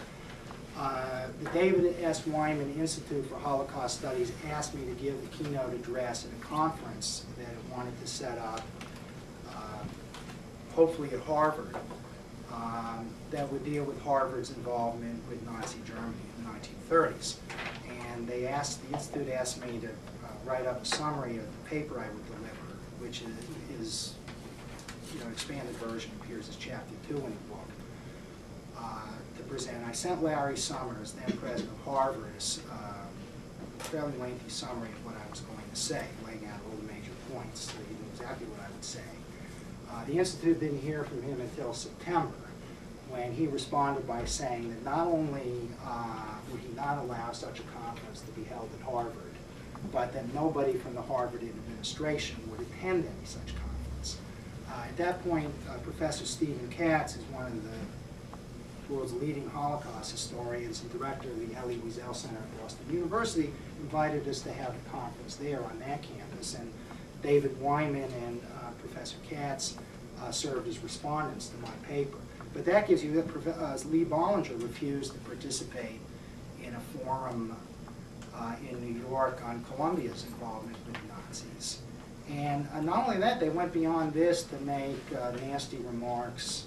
the David S. Wyman Institute for Holocaust Studies asked me to give the keynote address at a conference that it wanted to set up, hopefully at Harvard, that would deal with Harvard's involvement with Nazi Germany in the 1930s. And they asked, the Institute asked me to write up a summary of the paper I would deliver, which is expanded version, appears as chapter 2 in the book, to present. I sent Larry Summers, then president of Harvard, a fairly lengthy summary of what I was going to say, laying out all the major points, so he knew exactly what I would say. The Institute didn't hear from him until September, when he responded by saying that not only would he not allow such a conference to be held at Harvard, but that nobody from the Harvard administration would attend any such conference. At that point, Professor Stephen Katz is one of the world's leading Holocaust historians and director of the Elie Wiesel Center at Boston University, invited us to have a conference there on that campus. And David Wyman and Professor Katz served as respondents to my paper. But that gives you that Lee Bollinger refused to participate in a forum in New York on Columbia's involvement with the Nazis. And not only that, they went beyond this to make nasty remarks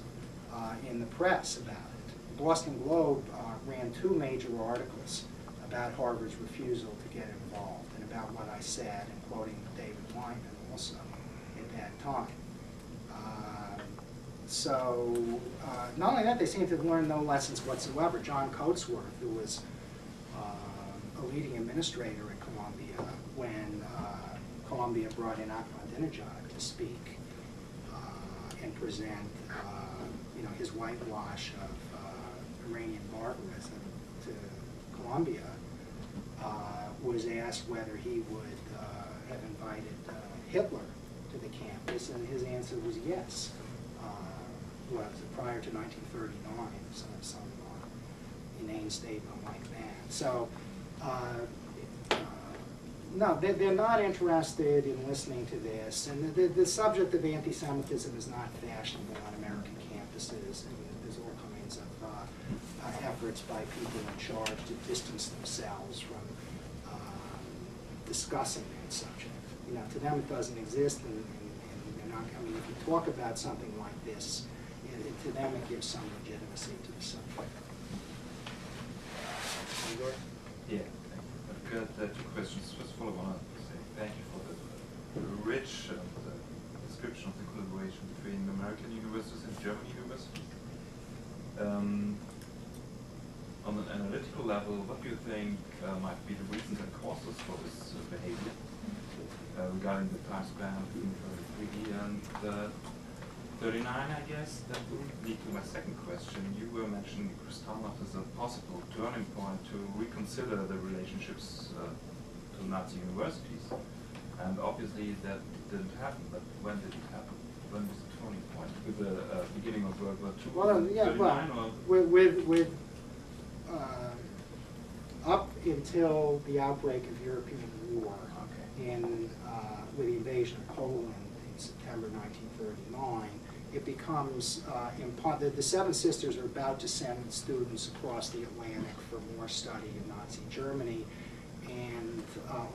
in the press about it. The Boston Globe ran 2 major articles about Harvard's refusal to get involved and about what I said, and quoting David Wyman also at that time. So not only that, they seem to have learned no lessons whatsoever. John Coatsworth, who was a leading administrator at Columbia when Columbia brought in Ahmadinejad to speak and present his whitewash of Iranian barbarism to Columbia, was asked whether he would have invited Hitler to the campus, and his answer was yes. Prior to 1939, some inane statement like that. So, no, they're not interested in listening to this. And the subject of anti-Semitism is not fashionable on American campuses. And there's all kinds of efforts by people in charge to distance themselves from discussing that subject. To them it doesn't exist, and they're not, if you talk about something like this, to them it gives some legitimacy to the subject. Yeah, I've got 2 questions. First of all, I want to say thank you for the rich description of the collaboration between American universities and German universities. On an analytical level, what do you think might be the reasons and causes for this behavior regarding the time span between 33 and 39, I guess? That would lead to my second question. You were mentioning Kristallnacht as a possible turning point to reconsider the relationships to Nazi universities. And obviously that didn't happen, but when did it happen? When was the turning point? With the beginning of World War II? Well, yeah, 39, with up until the outbreak of European war, and with the invasion of Poland in September 1939, it becomes, the Seven Sisters are about to send students across the Atlantic for more study in Nazi Germany, and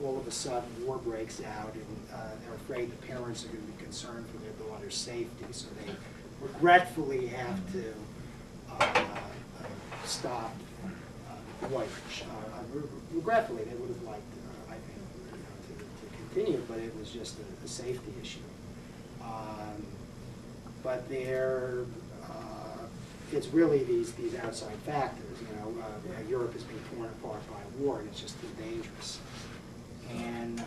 all of a sudden war breaks out, and they're afraid the parents are going to be concerned for their daughter's safety, so they regretfully have to stop the voyage. Regretfully, they would have liked, I think, to continue, but it was just a safety issue. But it's really these outside factors. Europe has been torn apart by war, and it's just too dangerous. And the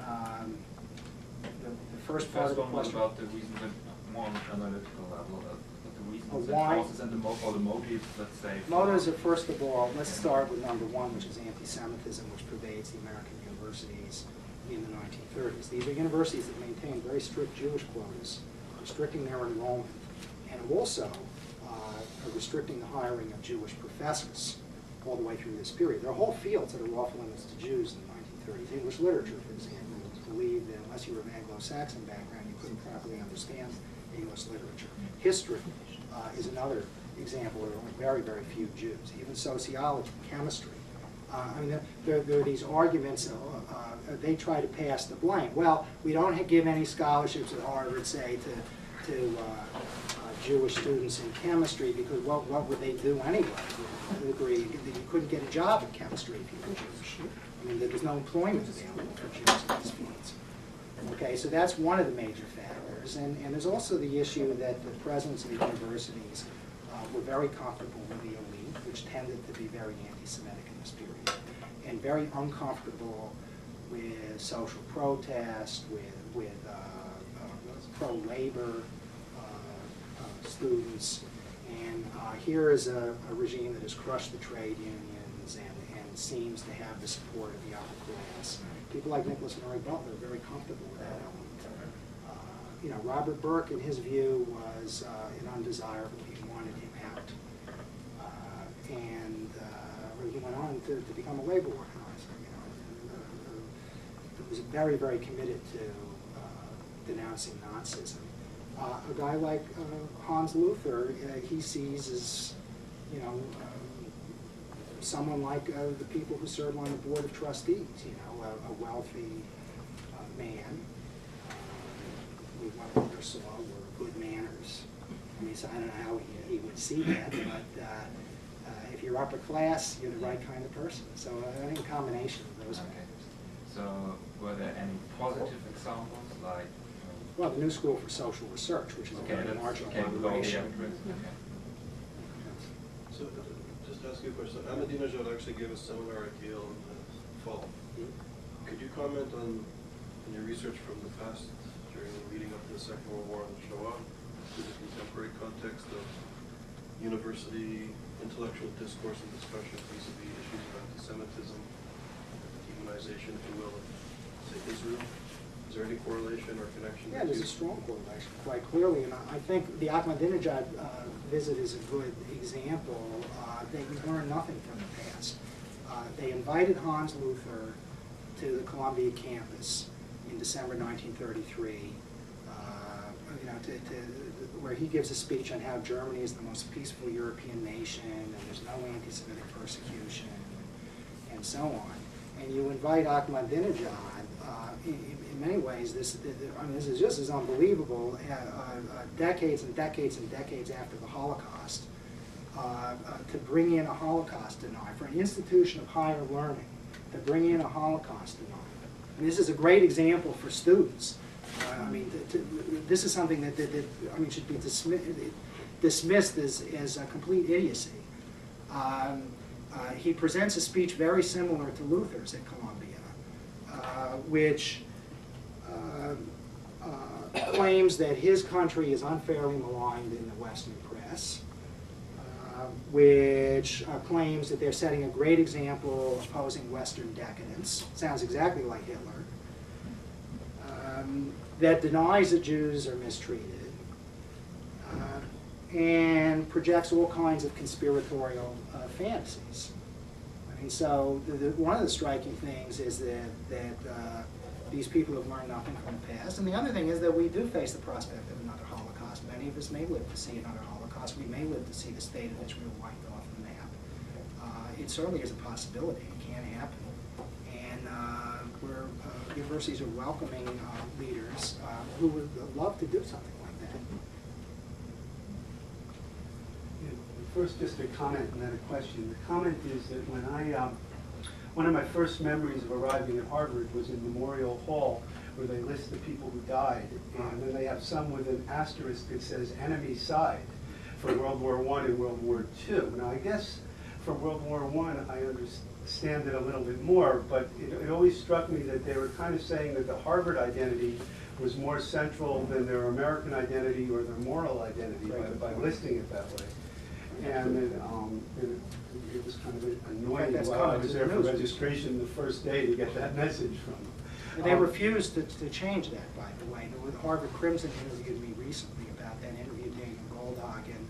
first part of the one was question about the reasons at more on an analytical level, the reasons why? and causes and or the motives, let's say. motives are, first of all, let's start with number one, which is anti-Semitism, which pervades the American universities in the 1930s. These are universities that maintain very strict Jewish quotas, restricting their enrollment, and also restricting the hiring of Jewish professors all the way through this period. There are whole fields that are off limits to Jews in the 1930s. English literature, for example, was believed that unless you were of Anglo-Saxon background, you couldn't properly understand English literature. History is another example where there are only very, very few Jews. Even sociology, chemistry. There are these arguments, they try to pass the blame. Well, we don't give any scholarships at Harvard, say, to Jewish students in chemistry, because what would they do anyway? You agree that you couldn't get a job in chemistry if you were Jewish. There's no employment available for Jews in these fields. Okay, so that's one of the major factors. And there's also the issue that the presidents of the universities were very comfortable with the elite, which tended to be very anti-Semitic in this period, and very uncomfortable with social protest, with pro-labor students. And here is a regime that has crushed the trade unions and seems to have the support of the upper class. People like Nicholas Murray Butler are very comfortable with that element. Robert Burke, in his view, was an undesirable. He wanted him out. He went on to become a labor organizer. He was very, very committed to denouncing Nazism. A guy like Hans Luther, he sees as, someone like the people who serve on the board of trustees, a wealthy man. We never saw were good manners. So I don't know how he would see that, but if you're upper class, you're the right kind of person. So I think a combination of those factors. So were there any positive examples, like? Well, the New School for Social Research, which is a very marginal operation. So, just to ask you a question, Ahmadinejad actually gave a seminar at Yale in the fall. Could you comment on your research from the past, during the leading up to the Second World War and the Shoah, to the contemporary context of university intellectual discourse and discussion vis-a-vis issues of anti-Semitism, demonization, if you will, of, say, Israel? Is there any correlation or connection? Yeah, there's a strong correlation, quite clearly, and I think the Ahmadinejad visit is a good example that you learn nothing from the past. They invited Hans Luther to the Columbia campus in December 1933, where he gives a speech on how Germany is the most peaceful European nation, and there's no anti-Semitic persecution, and so on. And you invite Ahmadinejad. In many ways, this is just as unbelievable. Decades and decades and decades after the Holocaust, to bring in a Holocaust denier for an institution of higher learning, to bring in a Holocaust denier. And this is a great example for students. This is something that should be dismissed as a complete idiocy. He presents a speech very similar to Luther's at Columbia, which claims that his country is unfairly maligned in the Western press, which claims that they're setting a great example opposing Western decadence. Sounds exactly like Hitler. That denies that Jews are mistreated, and projects all kinds of conspiratorial fantasies. So one of the striking things is that these people have learned nothing from the past, and the other thing is that we do face the prospect of another Holocaust. Many of us may live to see another Holocaust. We may live to see the state of Israel wiped off the map. It certainly is a possibility. It can happen. And universities are welcoming leaders who would love to do something like that. First, just a comment and then a question. The comment is that when one of my first memories of arriving at Harvard was in Memorial Hall, where they list the people who died, and then they have some with an asterisk that says enemy side. for World War I and World War II. Now, I guess for World War I understand it a little bit more, but it always struck me that they were kind of saying that the Harvard identity was more central than their American identity or their moral identity by listing it that way. And it was kind of annoying while I was there for registration the first day to get that message from them. And they refused to change that, by the way. The Harvard Crimson interviewed me recently about that, interviewed Daniel Goldhagen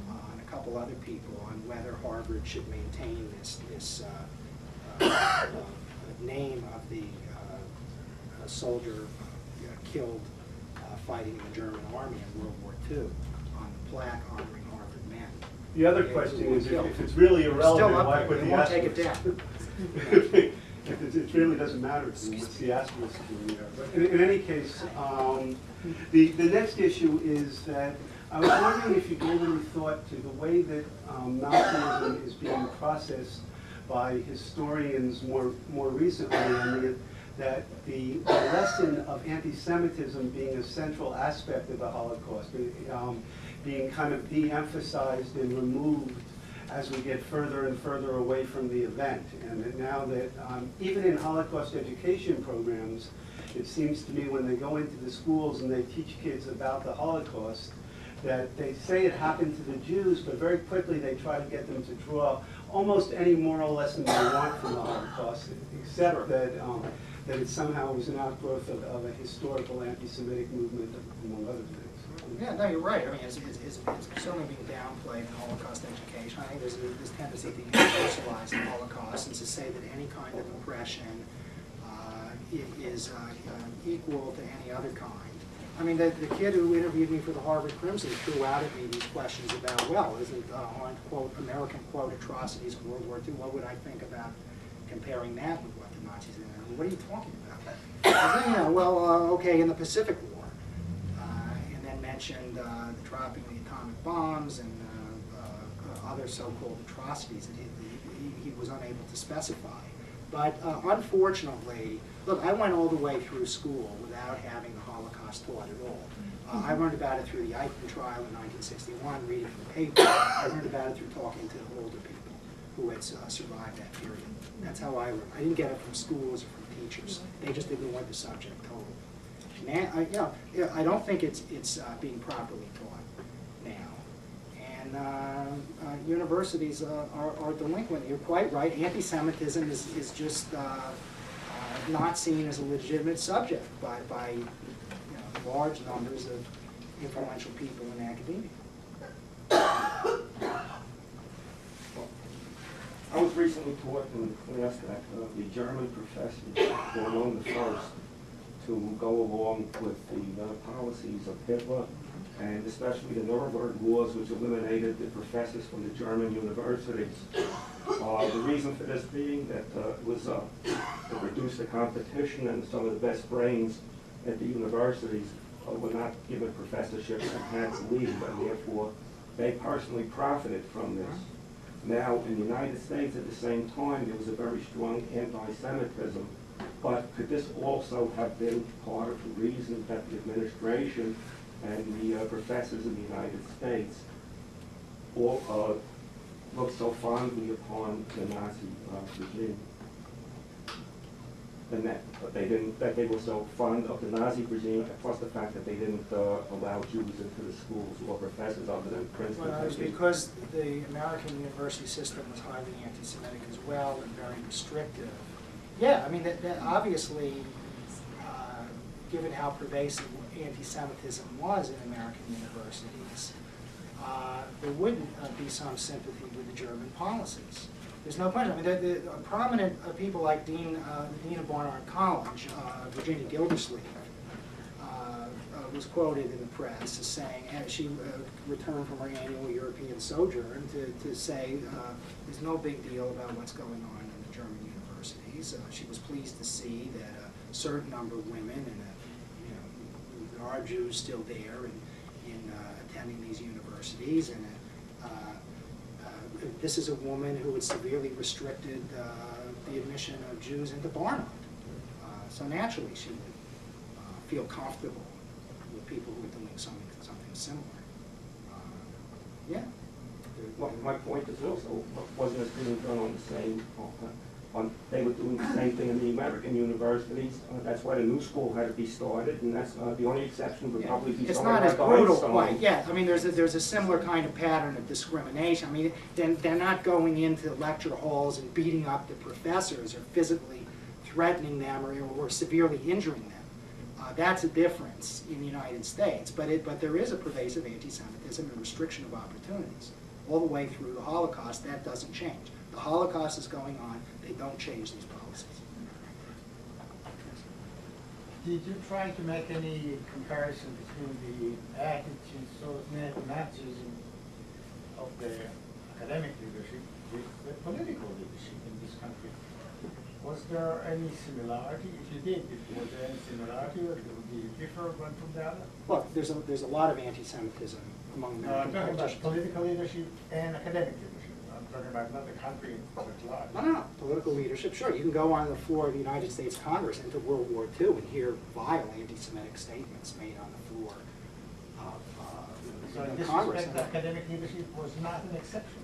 and a couple other people on whether Harvard should maintain this name of the soldier killed fighting in the German army in World War II on the plaque honoring Harvard men. The other question is, if it's really irrelevant, why put the asterisk? They won't take it down. It really doesn't matter to me what's the asterisk doing there. But in any case, the next issue is that I was wondering if you gave any thought to the way that Nazism is being processed by historians more recently, and that the lesson of anti-Semitism being a central aspect of the Holocaust, being kind of de-emphasized and removed as we get further and further away from the event. And that now that even in Holocaust education programs, it seems to me when they go into the schools and they teach kids about the Holocaust, that they say it happened to the Jews, but very quickly they try to get them to draw almost any moral lesson they want from the Holocaust, except that that it somehow was an outgrowth of a historical anti-Semitic movement, among other things. Yeah, no, you're right. I mean, it's certainly being downplayed in Holocaust education. I think there's this tendency to universalize the Holocaust and to say that any kind of oppression is equal to any other kind. I mean, the kid who interviewed me for the Harvard Crimson threw out at me these questions about, well, aren't, quote, American, quote, atrocities of World War II, what would I think about comparing that with what the Nazis did? What are you talking about? I said, okay, in the Pacific War, and then mentioned the dropping of the atomic bombs and other so-called atrocities that he was unable to specify. But unfortunately, look, I went all the way through school without having the Holocaust taught at all. I learned about it through the Eichmann trial in 1961, reading the paper. I learned about it through talking to older people who had survived that period. That's how I learned. I didn't get it from schools or from teachers. They just ignored the subject totally. Now, I don't think it's being properly taught now. And universities are delinquent. You're quite right. Anti-Semitism is just not seen as a legitimate subject by large numbers of influential people in academia. I was recently taught in class that the German professors were among the first to go along with the policies of Hitler, and especially the Nuremberg laws, which eliminated the professors from the German universities. The reason for this being that it was to reduce the competition, and some of the best brains at the universities were not given professorships and had to leave, and therefore they personally profited from this. Now, in the United States at the same time, there was a very strong anti-Semitism, but could this also have been part of the reason that the administration and the professors in the United States all looked so fondly upon the Nazi regime? And that they were so fond of the Nazi regime, plus the fact that they didn't allow Jews into the schools or professors other than Princeton. Well, it was because the American university system was highly anti-Semitic as well and very restrictive. Yeah, I mean, that obviously, given how pervasive anti-Semitism was in American universities, there would be some sympathy with the German policies. There's no question. I mean, the prominent people like the Dean of Barnard College, Virginia Gildersleeve, was quoted in the press as saying, as she returned from her annual European sojourn, to say there's no big deal about what's going on in the German universities. She was pleased to see that a certain number of women, and there are Jews still there in attending these universities, and this is a woman who had severely restricted the admission of Jews into Barnard. So naturally she would feel comfortable with people who were doing something similar. Yeah. My point is also, wasn't this being done on the same, they were doing the same thing in the American universities. That's why the new school had to be started, and that's, the only exception would probably be It's somebody not as like brutal Einstein. quite, yeah, I mean, there's a similar kind of pattern of discrimination. I mean, they're not going into lecture halls and beating up the professors or physically threatening them or severely injuring them. That's a difference in the United States, but there is a pervasive anti-Semitism and restriction of opportunities. All the way through the Holocaust, that doesn't change. The Holocaust is going on, they don't change these policies. Did you try to make any comparison between the attitudes towards Nazism of the academic leadership with the political leadership in this country? Was there any similarity? If you did, was there any similarity, or did it differ one from the other? Look, there's a lot of anti-Semitism among No, I'm American talking about politicians. political leadership and academic leadership. I'm talking about not the country at large. No, political leadership, sure. You can go on the floor of the United States Congress into World War II and hear vile anti-Semitic statements made on the floor So in of this Congress. respect, the academic leadership was not an exception.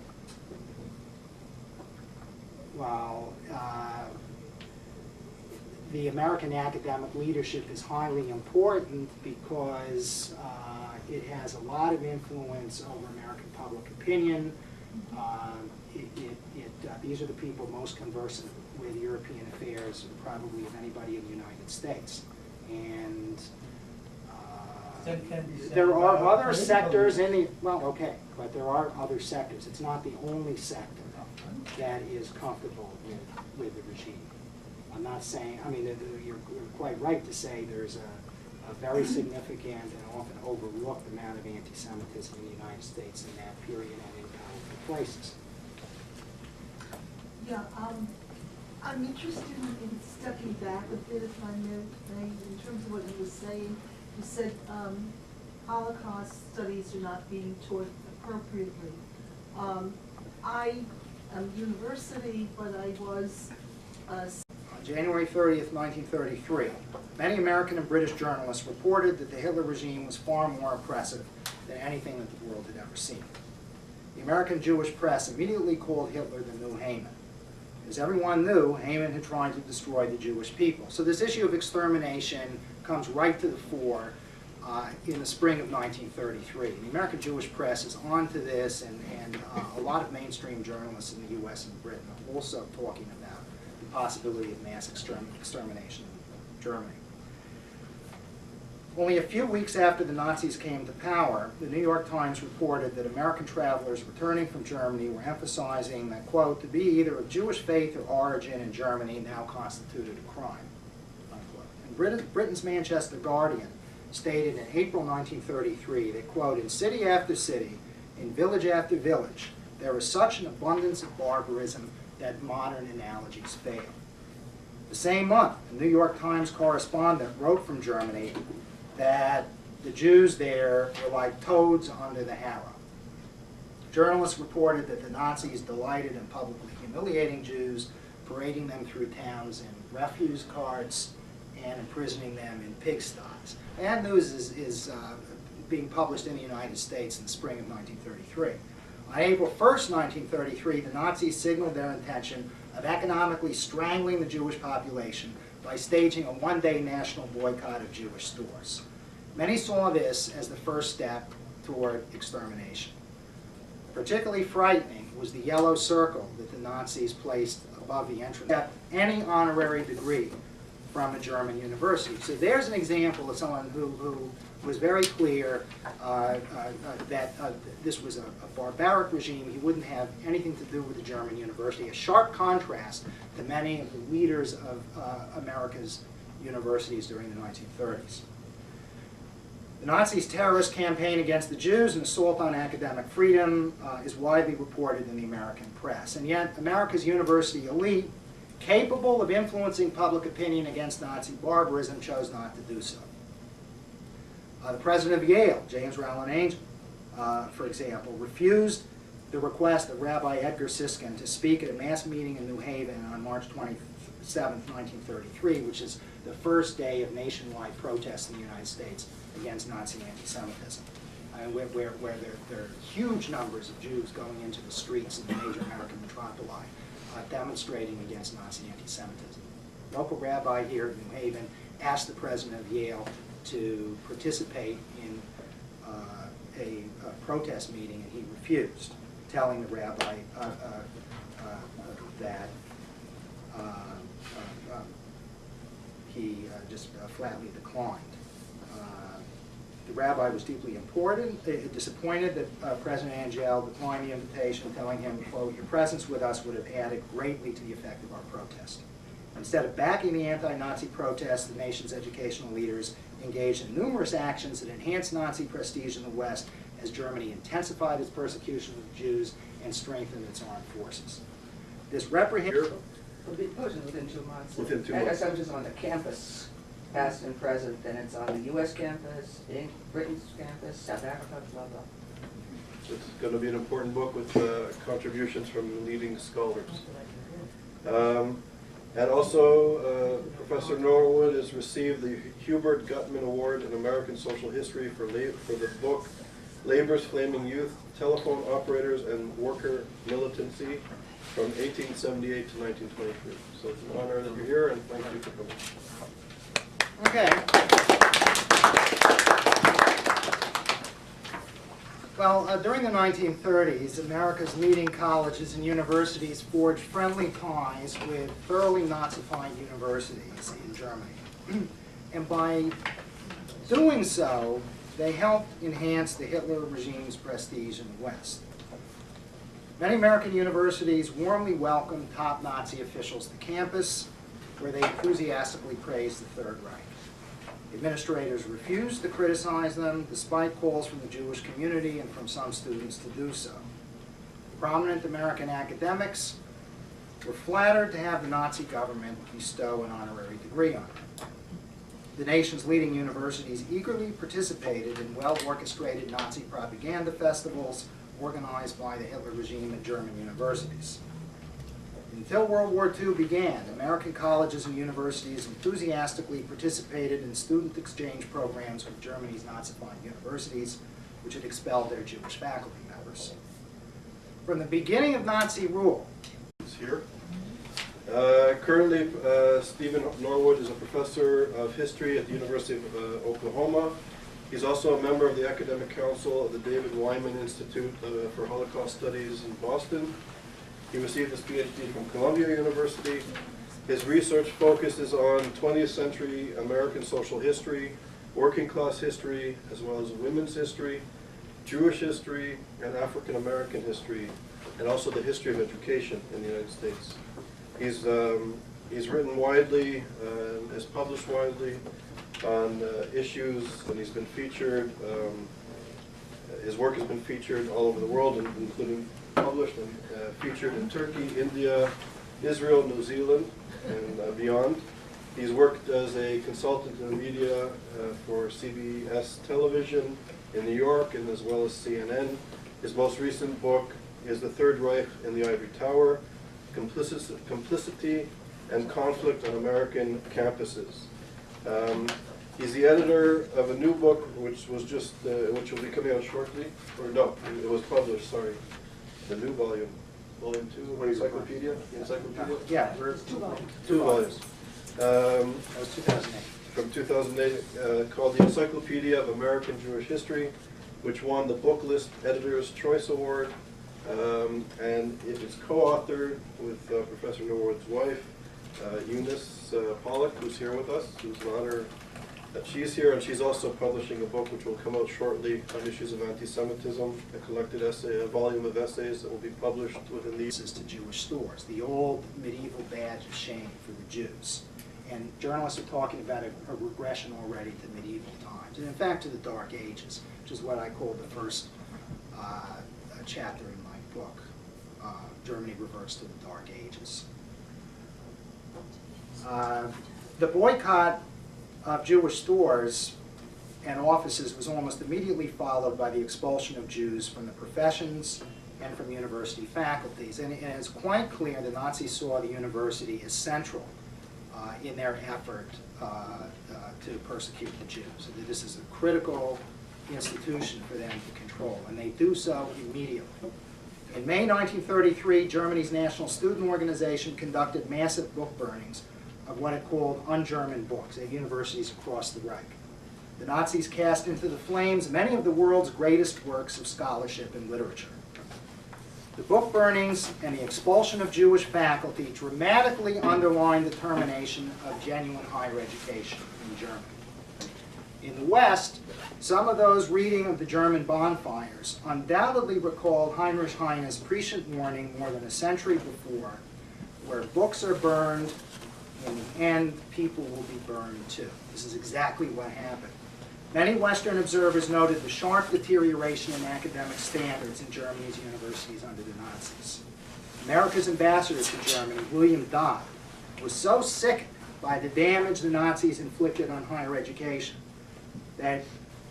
Well, the American academic leadership is highly important because it has a lot of influence over American public opinion. These are the people most conversant with European affairs, probably of anybody in the United States. And Same can be said there are about other political sectors in the, leadership. well, okay, but there are other sectors. It's not the only sector that is comfortable with the regime. I'm not saying, I mean, you're quite right to say there's a very significant and often overlooked amount of anti-Semitism in the United States in that period and in powerful places. Yeah, I'm interested in stepping back a bit, if I may, in terms of what you were saying. You said Holocaust studies are not being taught appropriately. I am university, but I was On January 30th, 1933, many American and British journalists reported that the Hitler regime was far more oppressive than anything that the world had ever seen. The American Jewish press immediately called Hitler the new Haman. As everyone knew, Haman had tried to destroy the Jewish people. So this issue of extermination comes right to the fore in the spring of 1933. And the American Jewish press is onto this, and a lot of mainstream journalists in the U.S. and Britain are also talking about the possibility of mass extermination in Germany. Only a few weeks after the Nazis came to power, the New York Times reported that American travelers returning from Germany were emphasizing that, quote, to be either of Jewish faith or origin in Germany now constituted a crime, unquote. And Britain's Manchester Guardian stated in April 1933 that, quote, in city after city, in village after village, there is such an abundance of barbarism that modern analogies fail. The same month, a New York Times correspondent wrote from Germany that the Jews there were like toads under the harrow. Journalists reported that the Nazis delighted in publicly humiliating Jews, parading them through towns in refuse carts and imprisoning them in pigsties. That news is being published in the United States in the spring of 1933. On April 1st, 1933, the Nazis signaled their intention of economically strangling the Jewish population by staging a one-day national boycott of Jewish stores. Many saw this as the first step toward extermination. Particularly frightening was the yellow circle that the Nazis placed above the entrance. Any honorary degree from a German university. So there's an example of someone who was very clear that this was a barbaric regime. He wouldn't have anything to do with the German university. A sharp contrast to many of the leaders of America's universities during the 1930s. The Nazis' terrorist campaign against the Jews and assault on academic freedom is widely reported in the American press. And yet, America's university elite, capable of influencing public opinion against Nazi barbarism, chose not to do so. The president of Yale, James Rowland Angel, for example, refused the request of Rabbi Edgar Siskin to speak at a mass meeting in New Haven on March 27, 1933, which is the first day of nationwide protests in the United States against Nazi anti-Semitism. where there are huge numbers of Jews going into the streets in the major American metropoli demonstrating against Nazi anti-Semitism. Local rabbi here in New Haven asked the president of Yale to participate in a protest meeting, and he refused, telling the rabbi that he just flatly declined. The rabbi was deeply disappointed that President Angel declined the invitation, telling him, quote, "Your presence with us would have added greatly to the effect of our protest." Instead of backing the anti-Nazi protests, the nation's educational leaders engaged in numerous actions that enhanced Nazi prestige in the West as Germany intensified its persecution of the Jews and strengthened its armed forces. This reprehensible... Within 2 months. Within 2 I months. guess I'm just on the campus, past and present, then it's on the US campus, in Britain's campus, South Africa, blah, blah. It's going to be an important book with contributions from leading scholars. And also, Professor Norwood has received the Hubert Gutman Award in American Social History for the book Labor's Flaming Youth, Telephone Operators and Worker Militancy from 1878 to 1923. So it's an honor that you're here, and thank you for coming. Okay. Well, during the 1930s, America's leading colleges and universities forged friendly ties with thoroughly Nazified universities in Germany. And by doing so, they helped enhance the Hitler regime's prestige in the West. Many American universities warmly welcomed top Nazi officials to campus, where they enthusiastically praised the Third Reich. Administrators refused to criticize them, despite calls from the Jewish community and from some students to do so. Prominent American academics were flattered to have the Nazi government bestow an honorary degree on them. The nation's leading universities eagerly participated in well-orchestrated Nazi propaganda festivals organized by the Hitler regime at German universities. Until World War II began, American colleges and universities enthusiastically participated in student exchange programs with Germany's Nazified universities, which had expelled their Jewish faculty members. From the beginning of Nazi rule, Is here. Currently, Stephen Norwood is a professor of history at the University of Oklahoma. He's also a member of the Academic Council of the David Wyman Institute for Holocaust Studies in Boston. He received his PhD from Columbia University. His research focuses on 20th century American social history, working class history, as well as women's history, Jewish history, and African American history, and also the history of education in the United States. He's written widely, has published widely on issues, and he's been featured. His work has been featured all over the world, including published and featured in Turkey, India, Israel, New Zealand, and beyond. He's worked as a consultant in media for CBS television in New York, and as well as CNN. His most recent book is The Third Reich in the Ivory Tower, Complicity and Conflict on American Campuses. He's the editor of a new book, which was just, which will be coming out shortly, or no, it was published, sorry. The new volume, volume 2, encyclopedia? yeah, we're 2 volumes. That was 2008. From 2008, called The Encyclopedia of American Jewish History, which won the Book List Editor's Choice Award, and it is co-authored with Professor Norwood's wife, Eunice Pollack, who's here with us. It was an honor that she's here, and she's also publishing a book which will come out shortly on issues of anti-Semitism, a collected essay, a volume of essays that will be published within these. To Jewish stores, the old medieval badge of shame for the Jews. And journalists are talking about a regression already to medieval times, and in fact to the Dark Ages, which is what I call the first chapter in my book. Germany reverts to the Dark Ages. The boycott of Jewish stores and offices was almost immediately followed by the expulsion of Jews from the professions and from university faculties. And it's quite clear the Nazis saw the university as central in their effort to persecute the Jews. So this is a critical institution for them to control, and they do so immediately. In May 1933, Germany's National Student Organization conducted massive book burnings of what it called un-German books at universities across the Reich. The Nazis cast into the flames many of the world's greatest works of scholarship and literature. The book burnings and the expulsion of Jewish faculty dramatically underlined the termination of genuine higher education in Germany. In the West, some of those reading of the German bonfires undoubtedly recalled Heinrich Heine's prescient warning more than a century before, where books are burned, in the end, people will be burned too. This is exactly what happened. Many Western observers noted the sharp deterioration in academic standards in Germany's universities under the Nazis. America's ambassador to Germany, William Dodd, was so sickened by the damage the Nazis inflicted on higher education that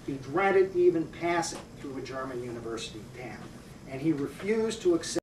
he dreaded even passing through a German university town, and he refused to accept